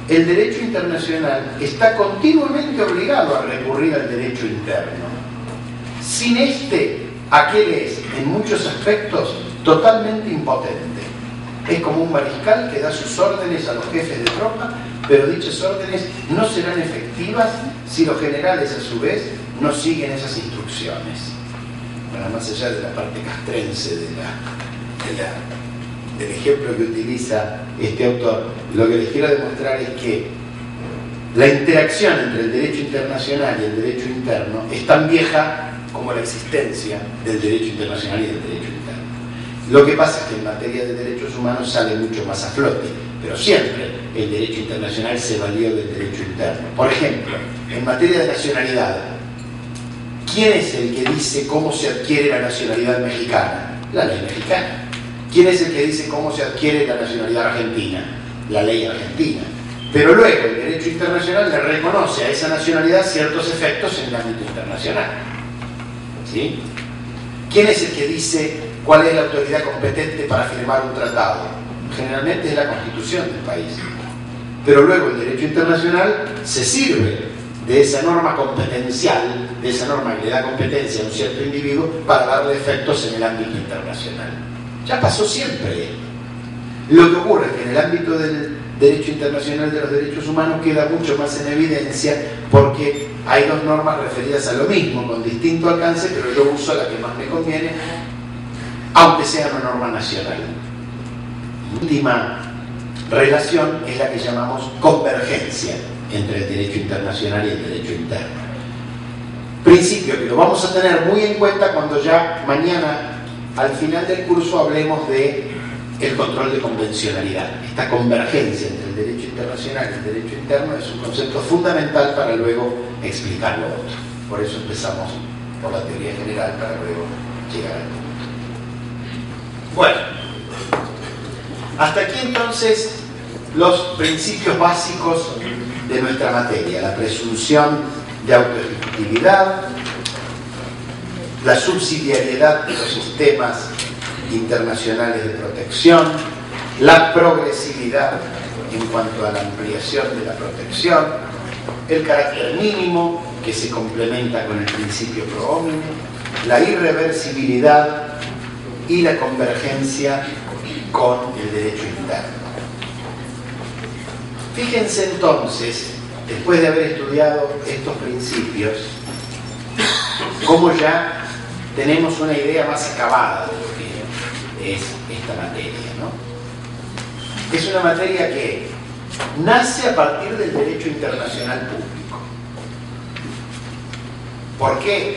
el derecho internacional está continuamente obligado a recurrir al derecho interno. Sin este, aquel es, en muchos aspectos, totalmente impotente. Es como un mariscal que da sus órdenes a los jefes de tropa, pero dichas órdenes no serán efectivas si los generales, a su vez, no siguen esas instrucciones. Bueno, más allá de la parte castrense del ejemplo que utiliza este autor, lo que les quiero demostrar es que la interacción entre el derecho internacional y el derecho interno es tan vieja como la existencia del derecho internacional y del derecho interno. Lo que pasa es que en materia de derechos humanos sale mucho más a flote, pero siempre el derecho internacional se valió del derecho interno. Por ejemplo, en materia de nacionalidad, ¿quién es el que dice cómo se adquiere la nacionalidad mexicana? La ley mexicana. ¿Quién es el que dice cómo se adquiere la nacionalidad argentina? La ley argentina. Pero luego el derecho internacional le reconoce a esa nacionalidad ciertos efectos en el ámbito internacional. ¿Sí? ¿Quién es el que dice cuál es la autoridad competente para firmar un tratado? Generalmente es la Constitución del país. Pero luego el derecho internacional se sirve de esa norma competencial, de esa norma que le da competencia a un cierto individuo para darle efectos en el ámbito internacional. Ya pasó siempre. Lo que ocurre es que en el ámbito del derecho internacional de los derechos humanos queda mucho más en evidencia porque hay dos normas referidas a lo mismo, con distinto alcance, pero yo uso la que más me conviene, aunque sea una norma nacional. La última relación es la que llamamos convergencia entre el derecho internacional y el derecho interno. Principio que lo vamos a tener muy en cuenta cuando ya mañana, al final del curso, hablemos de el control de convencionalidad. Esta convergencia entre el derecho internacional y el derecho interno es un concepto fundamental para luego explicar lo otro. Por eso empezamos por la teoría general para luego llegar al punto. Bueno, hasta aquí entonces los principios básicos de nuestra materia: la presunción de autoejecutividad, la subsidiariedad de los sistemas internacionales de protección, la progresividad en cuanto a la ampliación de la protección, el carácter mínimo que se complementa con el principio pro homine, la irreversibilidad y la convergencia con el derecho interno. Fíjense entonces, después de haber estudiado estos principios, cómo ya tenemos una idea más acabada de lo que es esta materia, ¿no? Es una materia que nace a partir del derecho internacional público. ¿Por qué?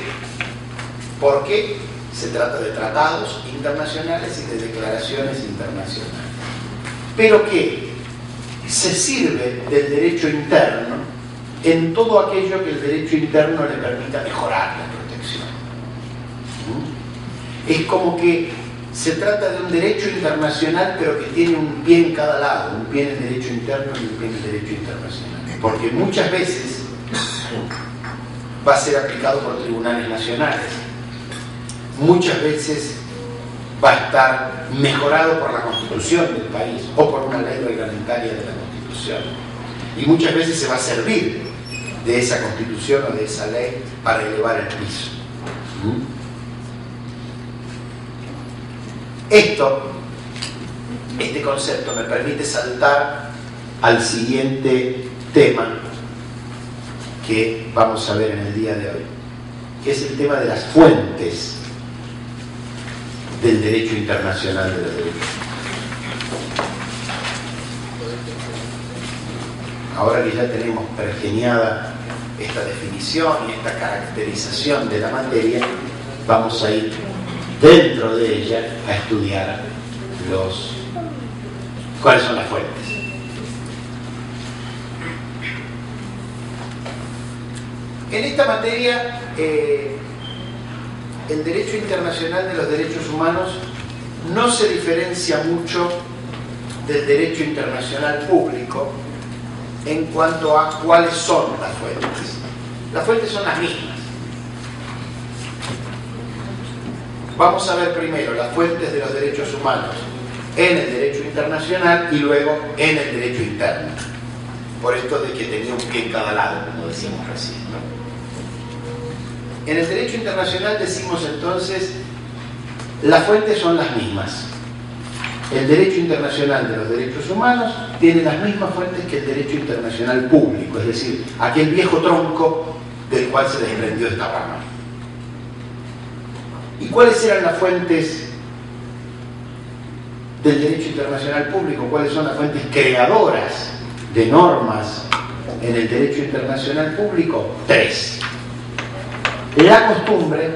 Porque se trata de tratados internacionales y de declaraciones internacionales, pero que se sirve del derecho interno en todo aquello que el derecho interno le permita mejorar la protección. Es como que se trata de un derecho internacional, pero que tiene un pie en cada lado, un pie en el derecho interno y un pie en el derecho internacional, porque muchas veces va a ser aplicado por tribunales nacionales, muchas veces va a estar mejorado por la Constitución del país o por una ley reglamentaria de la Constitución, y muchas veces se va a servir de esa Constitución o de esa ley para elevar el piso. Este concepto me permite saltar al siguiente tema que vamos a ver en el día de hoy, que es el tema de las fuentes del derecho internacional de los derechos humanos. Ahora que ya tenemos pergeñada esta definición y esta caracterización de la materia, vamos a ir dentro de ella a estudiar cuáles son las fuentes. En esta materia, el derecho internacional de los derechos humanos no se diferencia mucho del derecho internacional público en cuanto a cuáles son las fuentes. Las fuentes son las mismas. Vamos a ver primero las fuentes de los derechos humanos en el derecho internacional y luego en el derecho interno. Por esto de que tenía un pie en cada lado, como decíamos recién, ¿no? En el derecho internacional decimos entonces, las fuentes son las mismas. El derecho internacional de los derechos humanos tiene las mismas fuentes que el derecho internacional público, es decir, aquel viejo tronco del cual se desprendió esta rama. ¿Y cuáles eran las fuentes del derecho internacional público? ¿Cuáles son las fuentes creadoras de normas en el derecho internacional público? 3. La costumbre,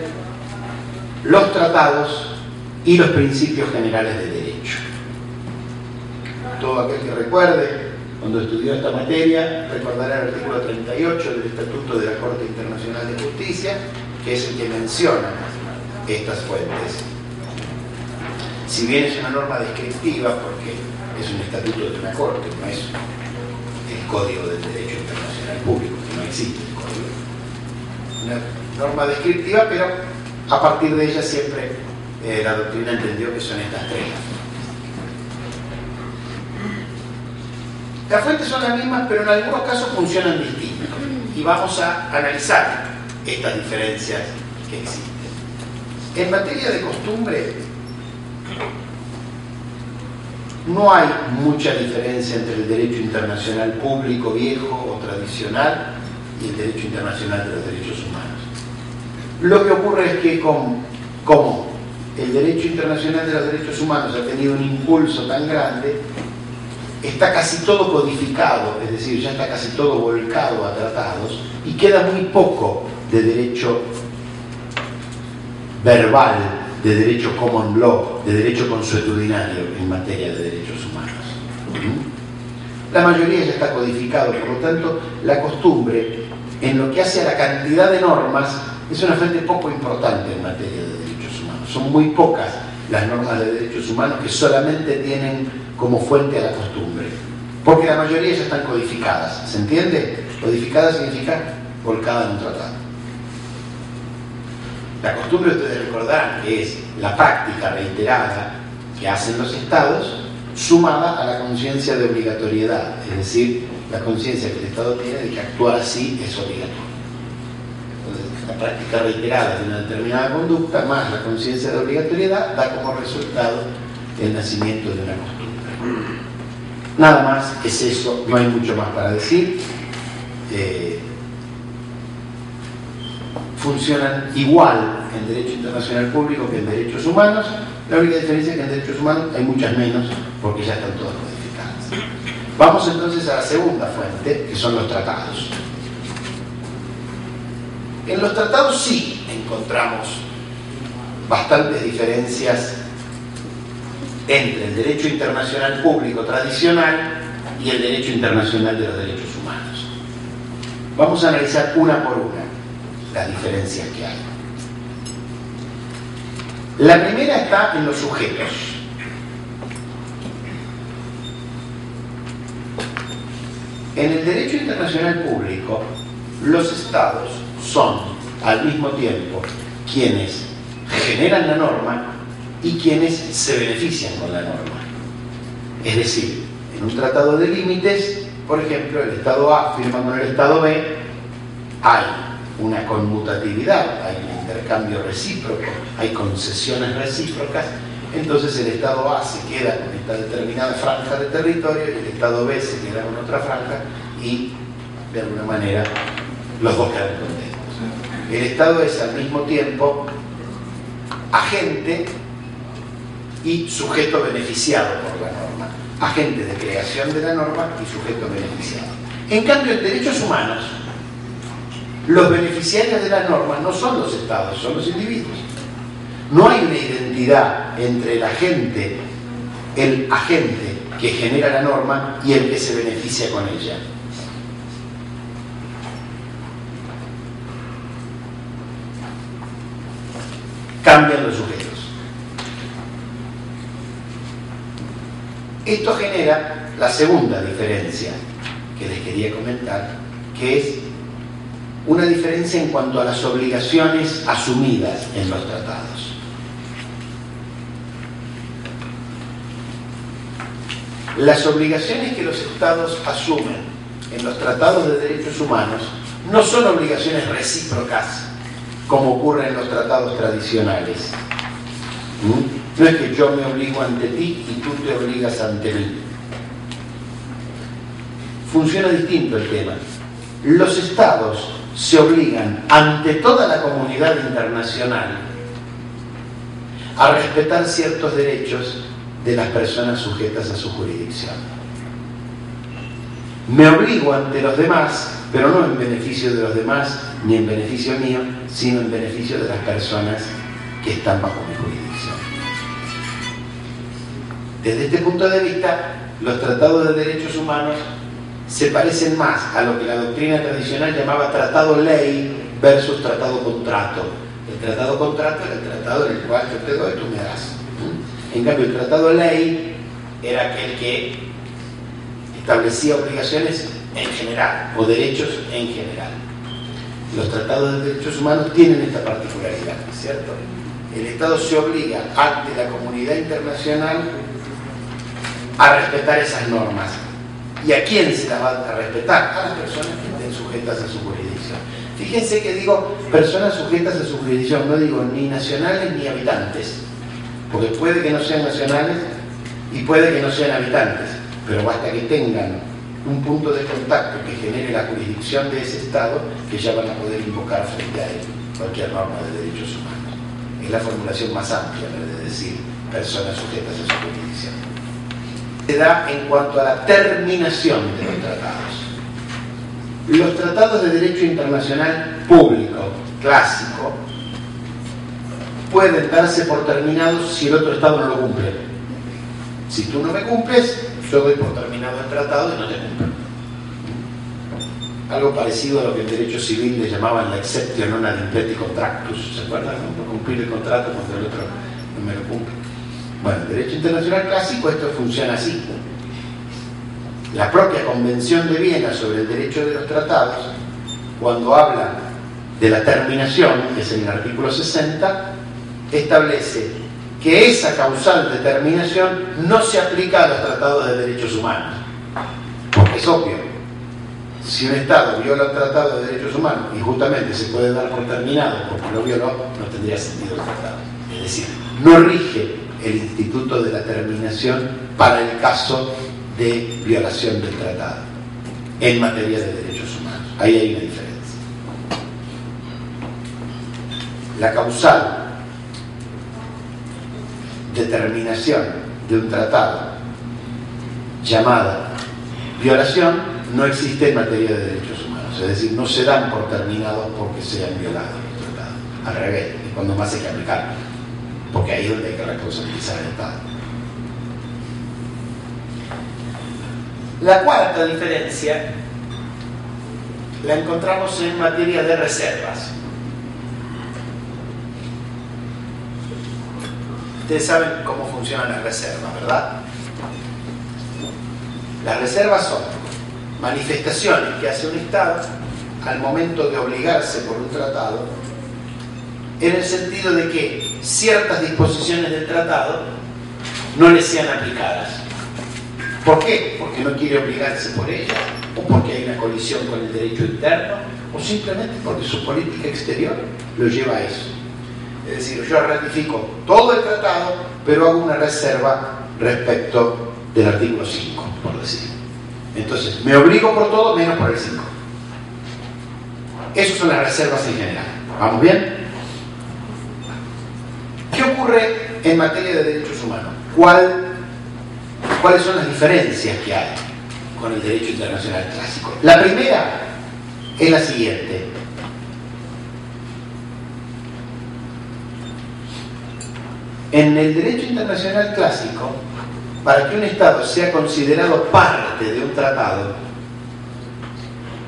los tratados y los principios generales de derecho. Todo aquel que recuerde, cuando estudió esta materia, recordará el artículo 38 del Estatuto de la Corte Internacional de Justicia, que es el que menciona estas fuentes. Si bien es una norma descriptiva, porque es un estatuto de una corte, no es el Código del Derecho Internacional Público, que no existe el código. Una norma descriptiva, pero a partir de ella siempre la doctrina entendió que son estas 3. Las fuentes son las mismas, pero en algunos casos funcionan distintos. Y vamos a analizar estas diferencias que existen. En materia de costumbre, no hay mucha diferencia entre el derecho internacional público, viejo o tradicional, y el derecho internacional de los derechos humanos. Lo que ocurre es que como el derecho internacional de los derechos humanos ha tenido un impulso tan grande, está casi todo codificado, es decir, ya está casi todo volcado a tratados, y queda muy poco de derecho verbal, de derecho common law, de derecho consuetudinario en materia de derechos humanos. La mayoría ya está codificado, por lo tanto, la costumbre, en lo que hace a la cantidad de normas, es una fuente poco importante en materia de derechos humanos. Son muy pocas las normas de derechos humanos que solamente tienen como fuente a la costumbre, porque la mayoría ya están codificadas. ¿Se entiende? Codificada significa volcada en un tratado. La costumbre, ustedes recordarán, que es la práctica reiterada que hacen los estados sumada a la conciencia de obligatoriedad, es decir, la conciencia que el Estado tiene de que actuar así es obligatorio. Entonces, la práctica reiterada de una determinada conducta más la conciencia de obligatoriedad da como resultado el nacimiento de una costumbre. Nada más es eso, no hay mucho más para decir. Funcionan igual en derecho internacional público que en derechos humanos. La única diferencia es que en derechos humanos hay muchas menos, porque ya están todas codificadas. Vamos entonces a la segunda fuente, que son los tratados. En los tratados sí encontramos bastantes diferencias entre el derecho internacional público tradicional y el derecho internacional de los derechos humanos. Vamos a analizar una por una las diferencias que hay. La primera está en los sujetos. En el derecho internacional público, los estados son al mismo tiempo quienes generan la norma y quienes se benefician con la norma. Es decir, en un tratado de límites, por ejemplo, el Estado A firma con el Estado B, hay una conmutatividad, hay un intercambio recíproco, hay concesiones recíprocas, entonces el Estado A se queda con esta determinada franja de territorio y el Estado B se queda con otra franja y de alguna manera los dos quedan contentos. El Estado es al mismo tiempo agente y sujeto beneficiado por la norma. Agente de creación de la norma y sujeto beneficiado. En cambio, en derechos humanos, los beneficiarios de las normas no son los estados, son los individuos. No hay una identidad entre el agente que genera la norma y el que se beneficia con ella. Cambian los sujetos. Esto genera la segunda diferencia que les quería comentar, que es una diferencia en cuanto a las obligaciones asumidas en los tratados. Las obligaciones que los estados asumen en los tratados de derechos humanos no son obligaciones recíprocas, como ocurre en los tratados tradicionales. No es que yo me obligo ante ti y tú te obligas ante mí. Funciona distinto el tema. Los estados se obligan ante toda la comunidad internacional a respetar ciertos derechos de las personas sujetas a su jurisdicción. Me obligo ante los demás, pero no en beneficio de los demás, ni en beneficio mío, sino en beneficio de las personas que están bajo mi jurisdicción. Desde este punto de vista, los tratados de derechos humanos se parecen más a lo que la doctrina tradicional llamaba tratado-ley versus tratado-contrato. El tratado-contrato era el tratado en el cual yo te doy y tú me das. En cambio, el tratado-ley era aquel que establecía obligaciones en general, o derechos en general. Los tratados de derechos humanos tienen esta particularidad, ¿cierto? El Estado se obliga ante la comunidad internacional a respetar esas normas. ¿Y a quién se las va a respetar? A las personas que estén sujetas a su jurisdicción. Fíjense que digo personas sujetas a su jurisdicción, no digo ni nacionales ni habitantes, porque puede que no sean nacionales y puede que no sean habitantes, pero basta que tengan un punto de contacto que genere la jurisdicción de ese Estado, que ya van a poder invocar frente a él cualquier norma de derechos humanos. Es la formulación más amplia de decir personas sujetas a su jurisdicción. Se da en cuanto a la terminación de los tratados. Los tratados de derecho internacional público, clásico, pueden darse por terminados si el otro Estado no lo cumple. Si tú no me cumples, yo doy por terminado el tratado y no te cumplo. Algo parecido a lo que en derecho civil le llamaban la exceptio non ad impetti contractus. ¿Se acuerdan? ¿No? Por cumplir el contrato cuando el otro no me lo cumple. Bueno, en derecho internacional clásico esto funciona así. La propia Convención de Viena sobre el derecho de los tratados, cuando habla de la terminación, que es en el artículo 60, establece que esa causal de terminación no se aplica a los tratados de derechos humanos. Porque es obvio, si un Estado viola un tratado de derechos humanos y justamente se puede dar por terminado porque lo violó, no tendría sentido el tratado. Es decir, no rige el instituto de la terminación para el caso de violación del tratado en materia de derechos humanos. Ahí hay una diferencia. La causal de terminación de un tratado llamada violación no existe en materia de derechos humanos, es decir, no se dan por terminados porque sean violados los tratados. Al revés, es cuando más hay que aplicarlo, porque ahí es donde hay que responsabilizar al Estado. La cuarta diferencia la encontramos en materia de reservas. Ustedes saben cómo funcionan las reservas, ¿verdad? Las reservas son manifestaciones que hace un Estado al momento de obligarse por un tratado, en el sentido de que ciertas disposiciones del tratado no le sean aplicadas. ¿Por qué? Porque no quiere obligarse por ellas, o porque hay una colisión con el derecho interno, o simplemente porque su política exterior lo lleva a eso. Es decir, yo ratifico todo el tratado, pero hago una reserva respecto del artículo 5, por decir. Entonces, me obligo por todo menos por el 5. Esas son las reservas en general. ¿Vamos bien? ¿Qué ocurre en materia de derechos humanos? ¿Cuáles son las diferencias que hay con el derecho internacional clásico? La primera es la siguiente. En el derecho internacional clásico, para que un Estado sea considerado parte de un tratado,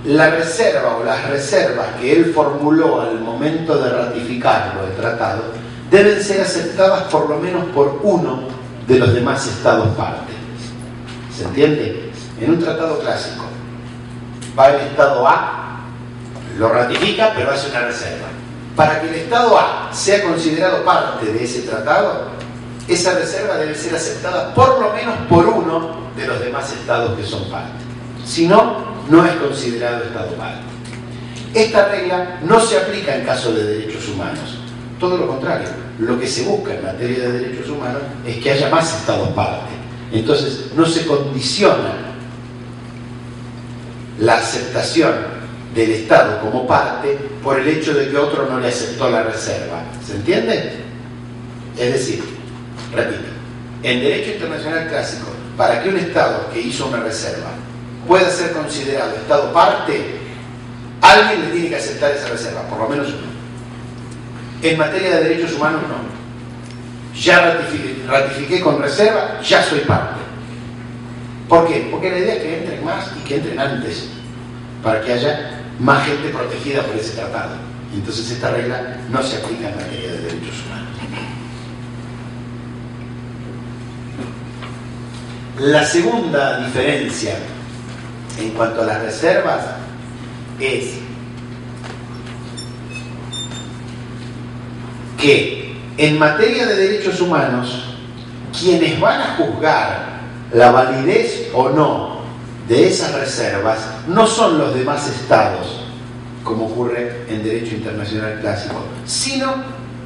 la reserva o las reservas que él formuló al momento de ratificarlo, el tratado, deben ser aceptadas por lo menos por uno de los demás Estados parte. ¿Se entiende? En un tratado clásico, va el Estado A, lo ratifica, pero hace una reserva. Para que el Estado A sea considerado parte de ese tratado, esa reserva debe ser aceptada por lo menos por uno de los demás Estados que son parte. Si no, no es considerado Estado parte. Esta regla no se aplica en caso de derechos humanos. Todo lo contrario, lo que se busca en materia de derechos humanos es que haya más Estados parte. Entonces, no se condiciona la aceptación del Estado como parte por el hecho de que otro no le aceptó la reserva. ¿Se entiende? Es decir, repito, en derecho internacional clásico, para que un Estado que hizo una reserva pueda ser considerado Estado parte, alguien le tiene que aceptar esa reserva, por lo menos uno. En materia de derechos humanos, no. Ya ratifiqué con reserva, ya soy parte. ¿Por qué? Porque la idea es que entren más y que entren antes, para que haya más gente protegida por ese tratado. Entonces esta regla no se aplica en materia de derechos humanos. La segunda diferencia en cuanto a las reservas es que en materia de derechos humanos, quienes van a juzgar la validez o no de esas reservas no son los demás estados, como ocurre en derecho internacional clásico, sino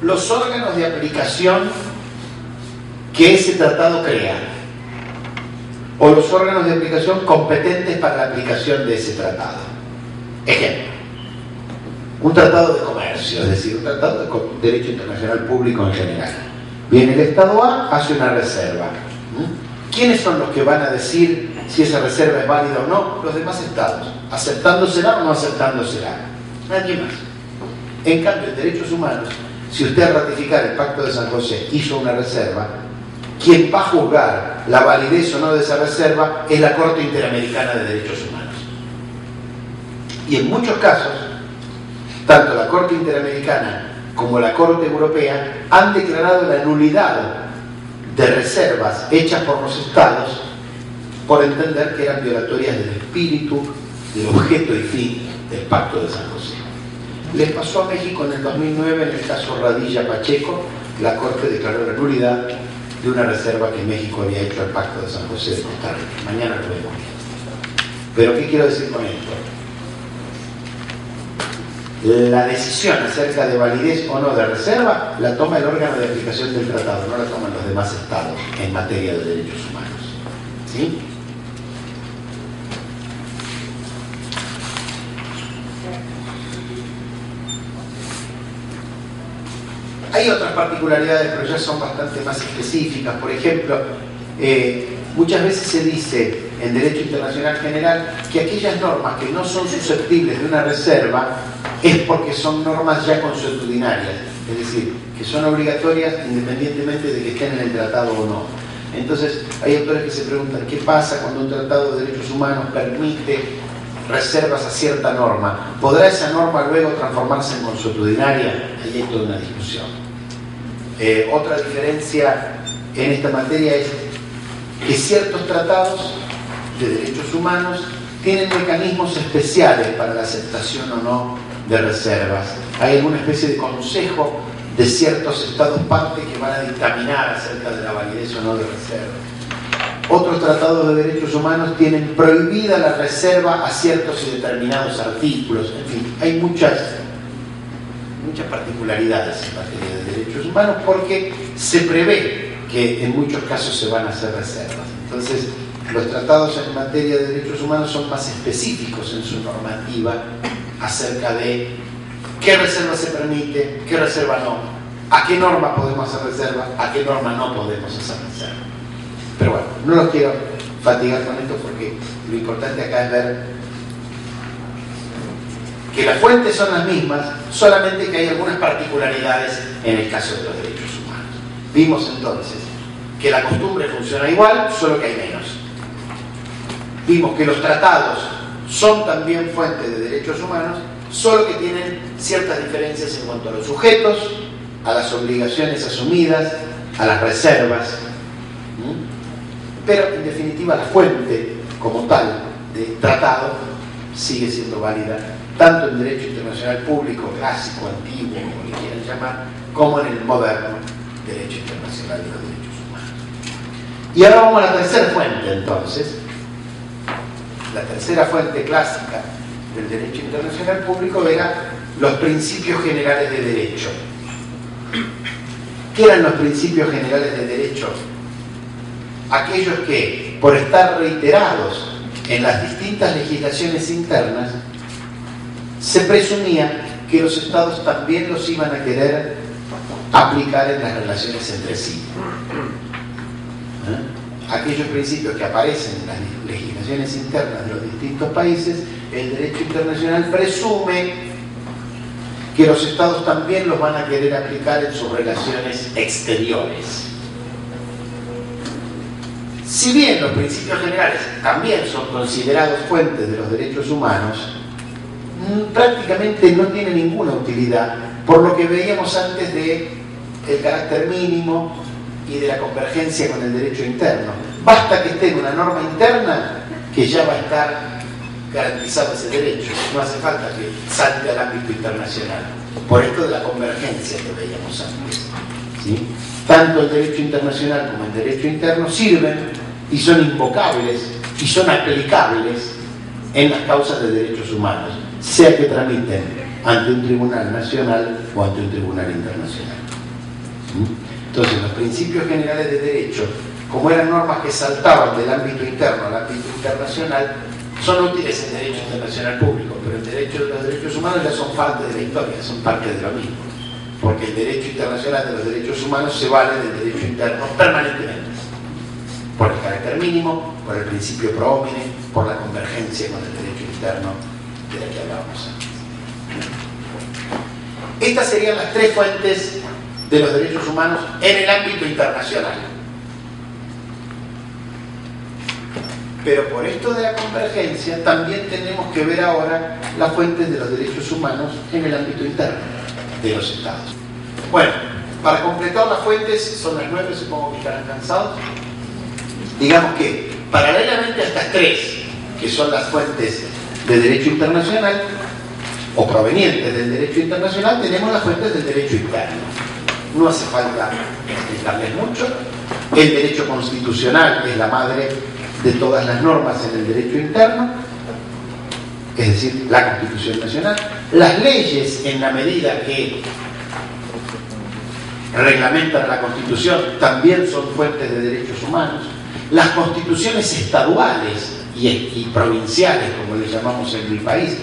los órganos de aplicación que ese tratado crea, o los órganos de aplicación competentes para la aplicación de ese tratado. Ejemplo, un tratado de comercio, es decir, un tratado de derecho internacional público en general. Viene el Estado A, hace una reserva. ¿Quiénes son los que van a decir si esa reserva es válida o no? Los demás estados, aceptándosela o no aceptándosela. Nadie más. En cambio, en derechos humanos, si usted al ratificar el Pacto de San José hizo una reserva, quien va a juzgar la validez o no de esa reserva es la Corte Interamericana de Derechos Humanos. Y en muchos casos, tanto la Corte Interamericana como la Corte Europea han declarado la nulidad de reservas hechas por los estados por entender que eran violatorias del espíritu, del objeto y fin del Pacto de San José. Les pasó a México en el 2009 en el caso Radilla Pacheco. La Corte declaró la nulidad de una reserva que México había hecho al Pacto de San José de Costa Rica. Mañana lo vemos. Pero ¿qué quiero decir con esto? La decisión acerca de validez o no de reserva la toma el órgano de aplicación del tratado, no la toman los demás estados en materia de derechos humanos. ¿Sí? Hay otras particularidades, pero ya son bastante más específicas. Por ejemplo, muchas veces se dice en derecho internacional general que aquellas normas que no son susceptibles de una reserva es porque son normas ya consuetudinarias, es decir, que son obligatorias independientemente de que estén en el tratado o no. Entonces, hay autores que se preguntan qué pasa cuando un tratado de derechos humanos permite reservas a cierta norma. ¿Podrá esa norma luego transformarse en consuetudinaria? Ahí hay toda una discusión. Otra diferencia en esta materia es que ciertos tratados de derechos humanos tienen mecanismos especiales para la aceptación o no de reservas. Hay alguna especie de consejo de ciertos estados parte que van a dictaminar acerca de la validez o no de reservas. Otros tratados de derechos humanos tienen prohibida la reserva a ciertos y determinados artículos. En fin, hay muchas particularidades en materia de derechos humanos porque se prevé que en muchos casos se van a hacer reservas. Entonces, los tratados en materia de derechos humanos son más específicos en su normativa acerca de qué reserva se permite, qué reserva no, a qué norma podemos hacer reserva, a qué norma no podemos hacer reserva. Pero bueno, no los quiero fatigar con esto porque lo importante acá es ver que las fuentes son las mismas, solamente que hay algunas particularidades en el caso de los derechos humanos. Vimos entonces que la costumbre funciona igual, solo que hay menos. Vimos que los tratados son también fuentes de derechos humanos, solo que tienen ciertas diferencias en cuanto a los sujetos, a las obligaciones asumidas, a las reservas. Pero en definitiva la fuente como tal de tratado sigue siendo válida tanto en derecho internacional público, clásico, antiguo, como le quieran llamar, como en el moderno derecho internacional de los derechos humanos. Y ahora vamos a la tercera fuente entonces. La tercera fuente clásica del derecho internacional público era los principios generales de derecho. ¿Qué eran los principios generales de derecho? Aquellos que, por estar reiterados en las distintas legislaciones internas, se presumía que los estados también los iban a querer aplicar en las relaciones entre sí. Aquellos principios que aparecen en las legislaciones internas de los distintos países, el derecho internacional presume que los estados también los van a querer aplicar en sus relaciones exteriores. Si bien los principios generales también son considerados fuentes de los derechos humanos, prácticamente no tiene ninguna utilidad, por lo que veíamos antes de el carácter mínimo y de la convergencia con el derecho interno. Basta que esté en una norma interna que ya va a estar garantizado ese derecho, no hace falta que salte al ámbito internacional, por esto de la convergencia que veíamos antes, ¿sí? Tanto el derecho internacional como el derecho interno sirven y son invocables y son aplicables en las causas de derechos humanos, sea que tramiten ante un tribunal nacional o ante un tribunal internacional. Entonces, los principios generales de derecho, como eran normas que saltaban del ámbito interno al ámbito internacional, son útiles en derecho internacional público, pero en los derechos humanos ya son parte de la historia, son parte de lo mismo, porque el derecho internacional de los derechos humanos se vale del derecho interno permanentemente, por el carácter mínimo, por el principio pro homine, por la convergencia con el derecho interno de la que hablábamos antes. Estas serían las tres fuentes de los derechos humanos en el ámbito internacional. Pero por esto de la convergencia también tenemos que ver ahora las fuentes de los derechos humanos en el ámbito interno de los estados. Bueno, para completar las fuentes, son las 9, supongo que estarán cansados. Digamos que paralelamente a estas tres, que son las fuentes de derecho internacional o provenientes del derecho internacional, tenemos las fuentes del derecho interno. No hace falta explicarles mucho. El derecho constitucional es la madre de todas las normas en el derecho interno, es decir, la Constitución Nacional. Las leyes, en la medida que reglamentan la Constitución, también son fuentes de derechos humanos. Las constituciones estaduales y provinciales, como le llamamos en mi país,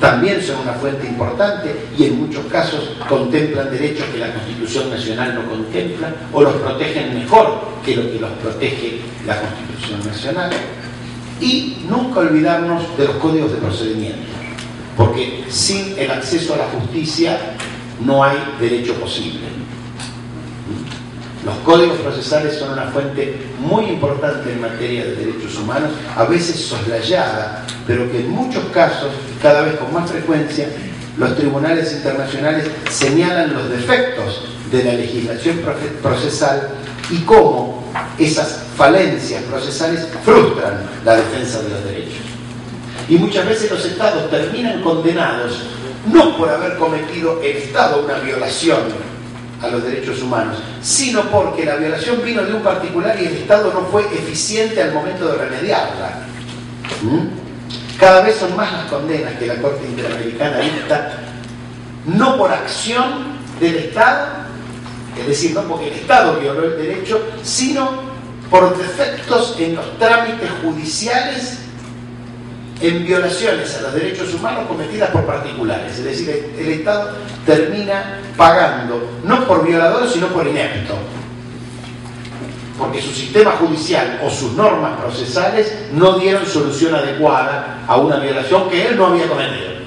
también son una fuente importante y en muchos casos contemplan derechos que la Constitución Nacional no contempla o los protegen mejor que lo que los protege la Constitución Nacional. Y nunca olvidarnos de los códigos de procedimiento, porque sin el acceso a la justicia no hay derecho posible. Los códigos procesales son una fuente muy importante en materia de derechos humanos, a veces soslayada, pero que en muchos casos, cada vez con más frecuencia, los tribunales internacionales señalan los defectos de la legislación procesal y cómo esas falencias procesales frustran la defensa de los derechos. Y muchas veces los estados terminan condenados no por haber cometido el Estado una violación a los derechos humanos, sino porque la violación vino de un particular y el Estado no fue eficiente al momento de remediarla. Cada vez son más las condenas que la Corte Interamericana dicta, no por acción del Estado, es decir, no porque el Estado violó el derecho, sino por defectos en los trámites judiciales en violaciones a los derechos humanos cometidas por particulares. Es decir, el Estado termina pagando, no por violador, sino por inepto. Porque su sistema judicial o sus normas procesales no dieron solución adecuada a una violación que él no había cometido.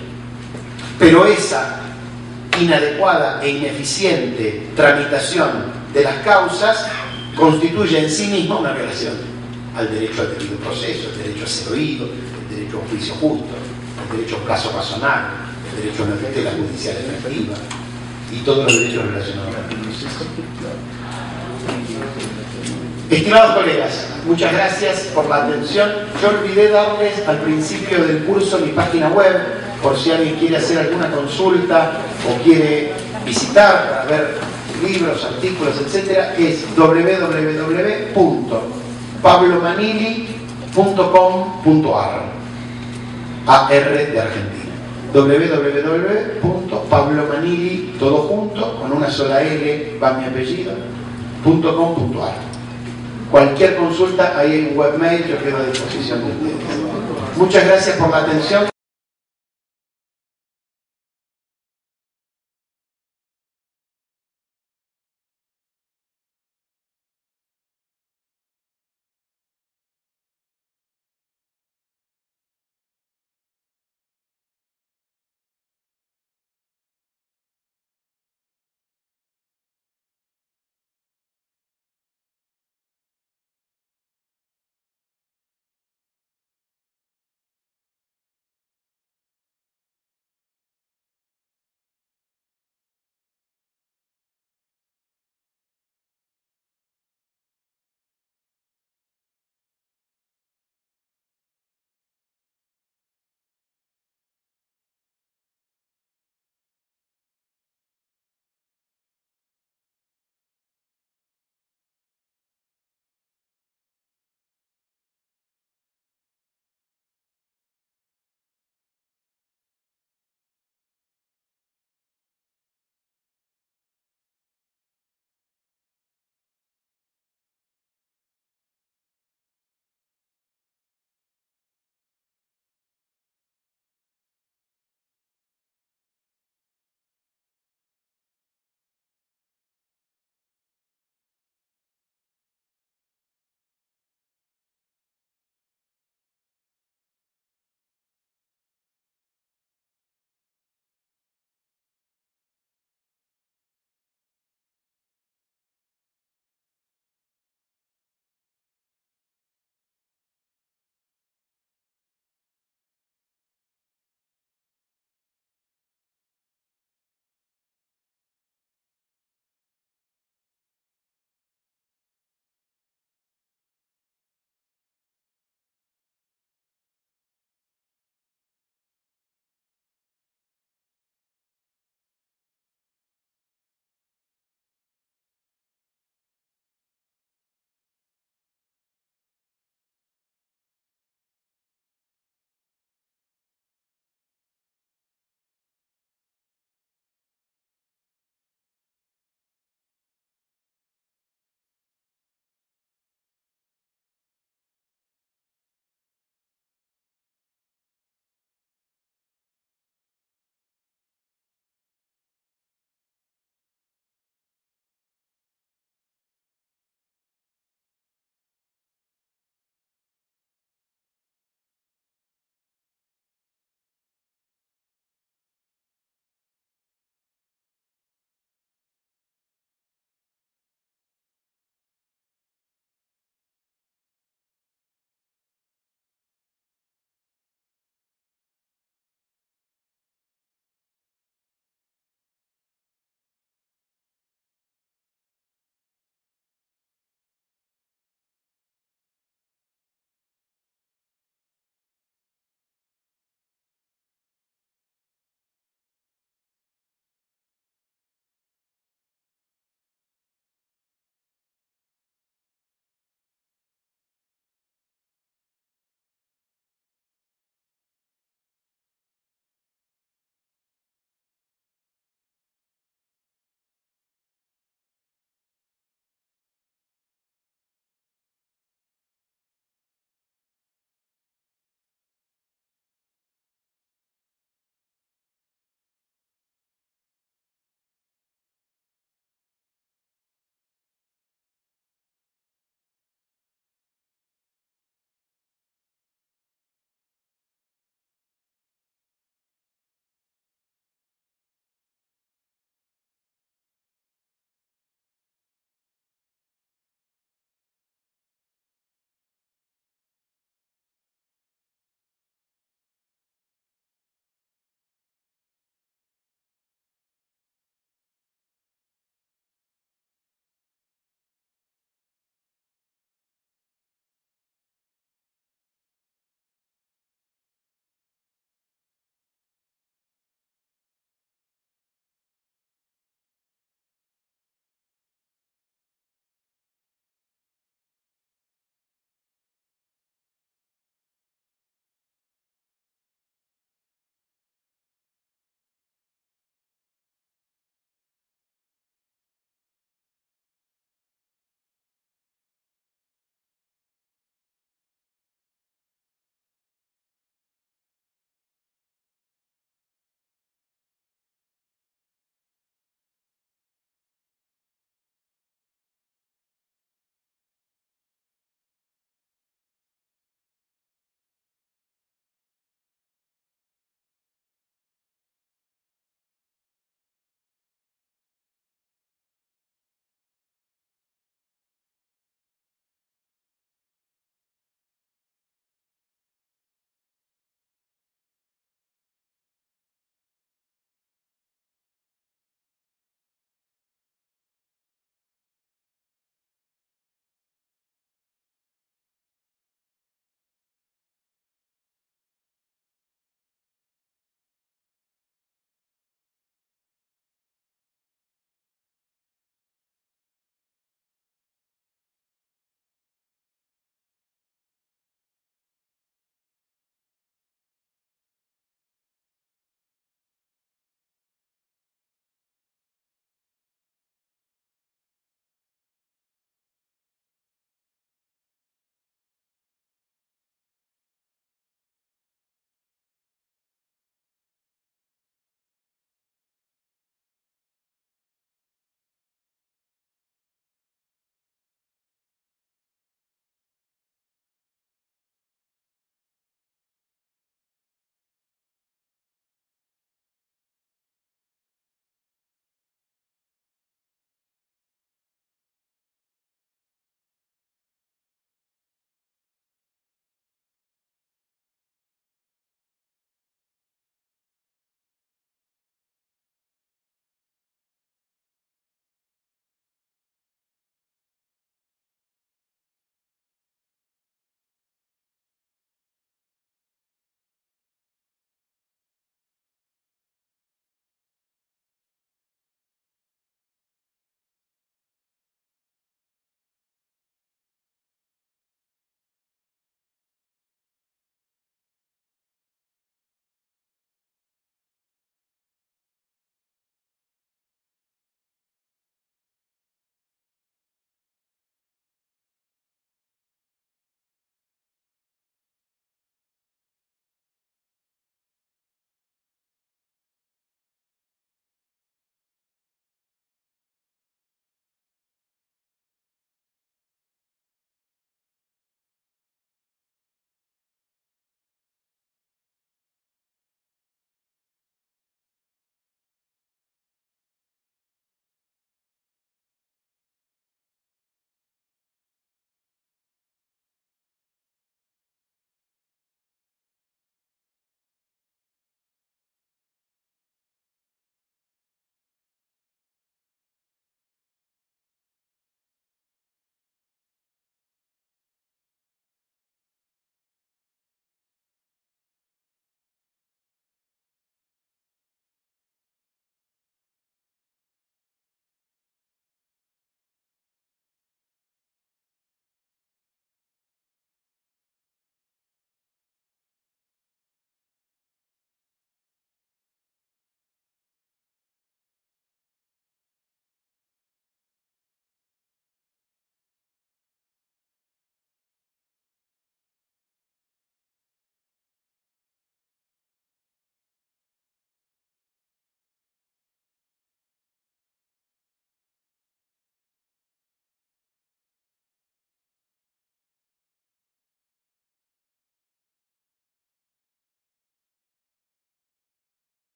Pero esa inadecuada e ineficiente tramitación de las causas constituye en sí misma una violación al derecho al debido proceso, el derecho a ser oído, el derecho a un juicio justo, el derecho a un plazo razonable, el derecho a una tutela judicial efectiva y todos los derechos relacionados con el proceso. Estimados colegas, muchas gracias por la atención. Yo olvidé darles al principio del curso mi página web, por si alguien quiere hacer alguna consulta o quiere visitar para ver libros, artículos, etc. Es www.pablomanili.com.ar, AR de Argentina. www.pablomanili, todo junto, con una sola L, va mi apellido, .com.ar. Cualquier consulta, ahí hay un webmail, yo quedo a disposición de ustedes. Muchas gracias por la atención.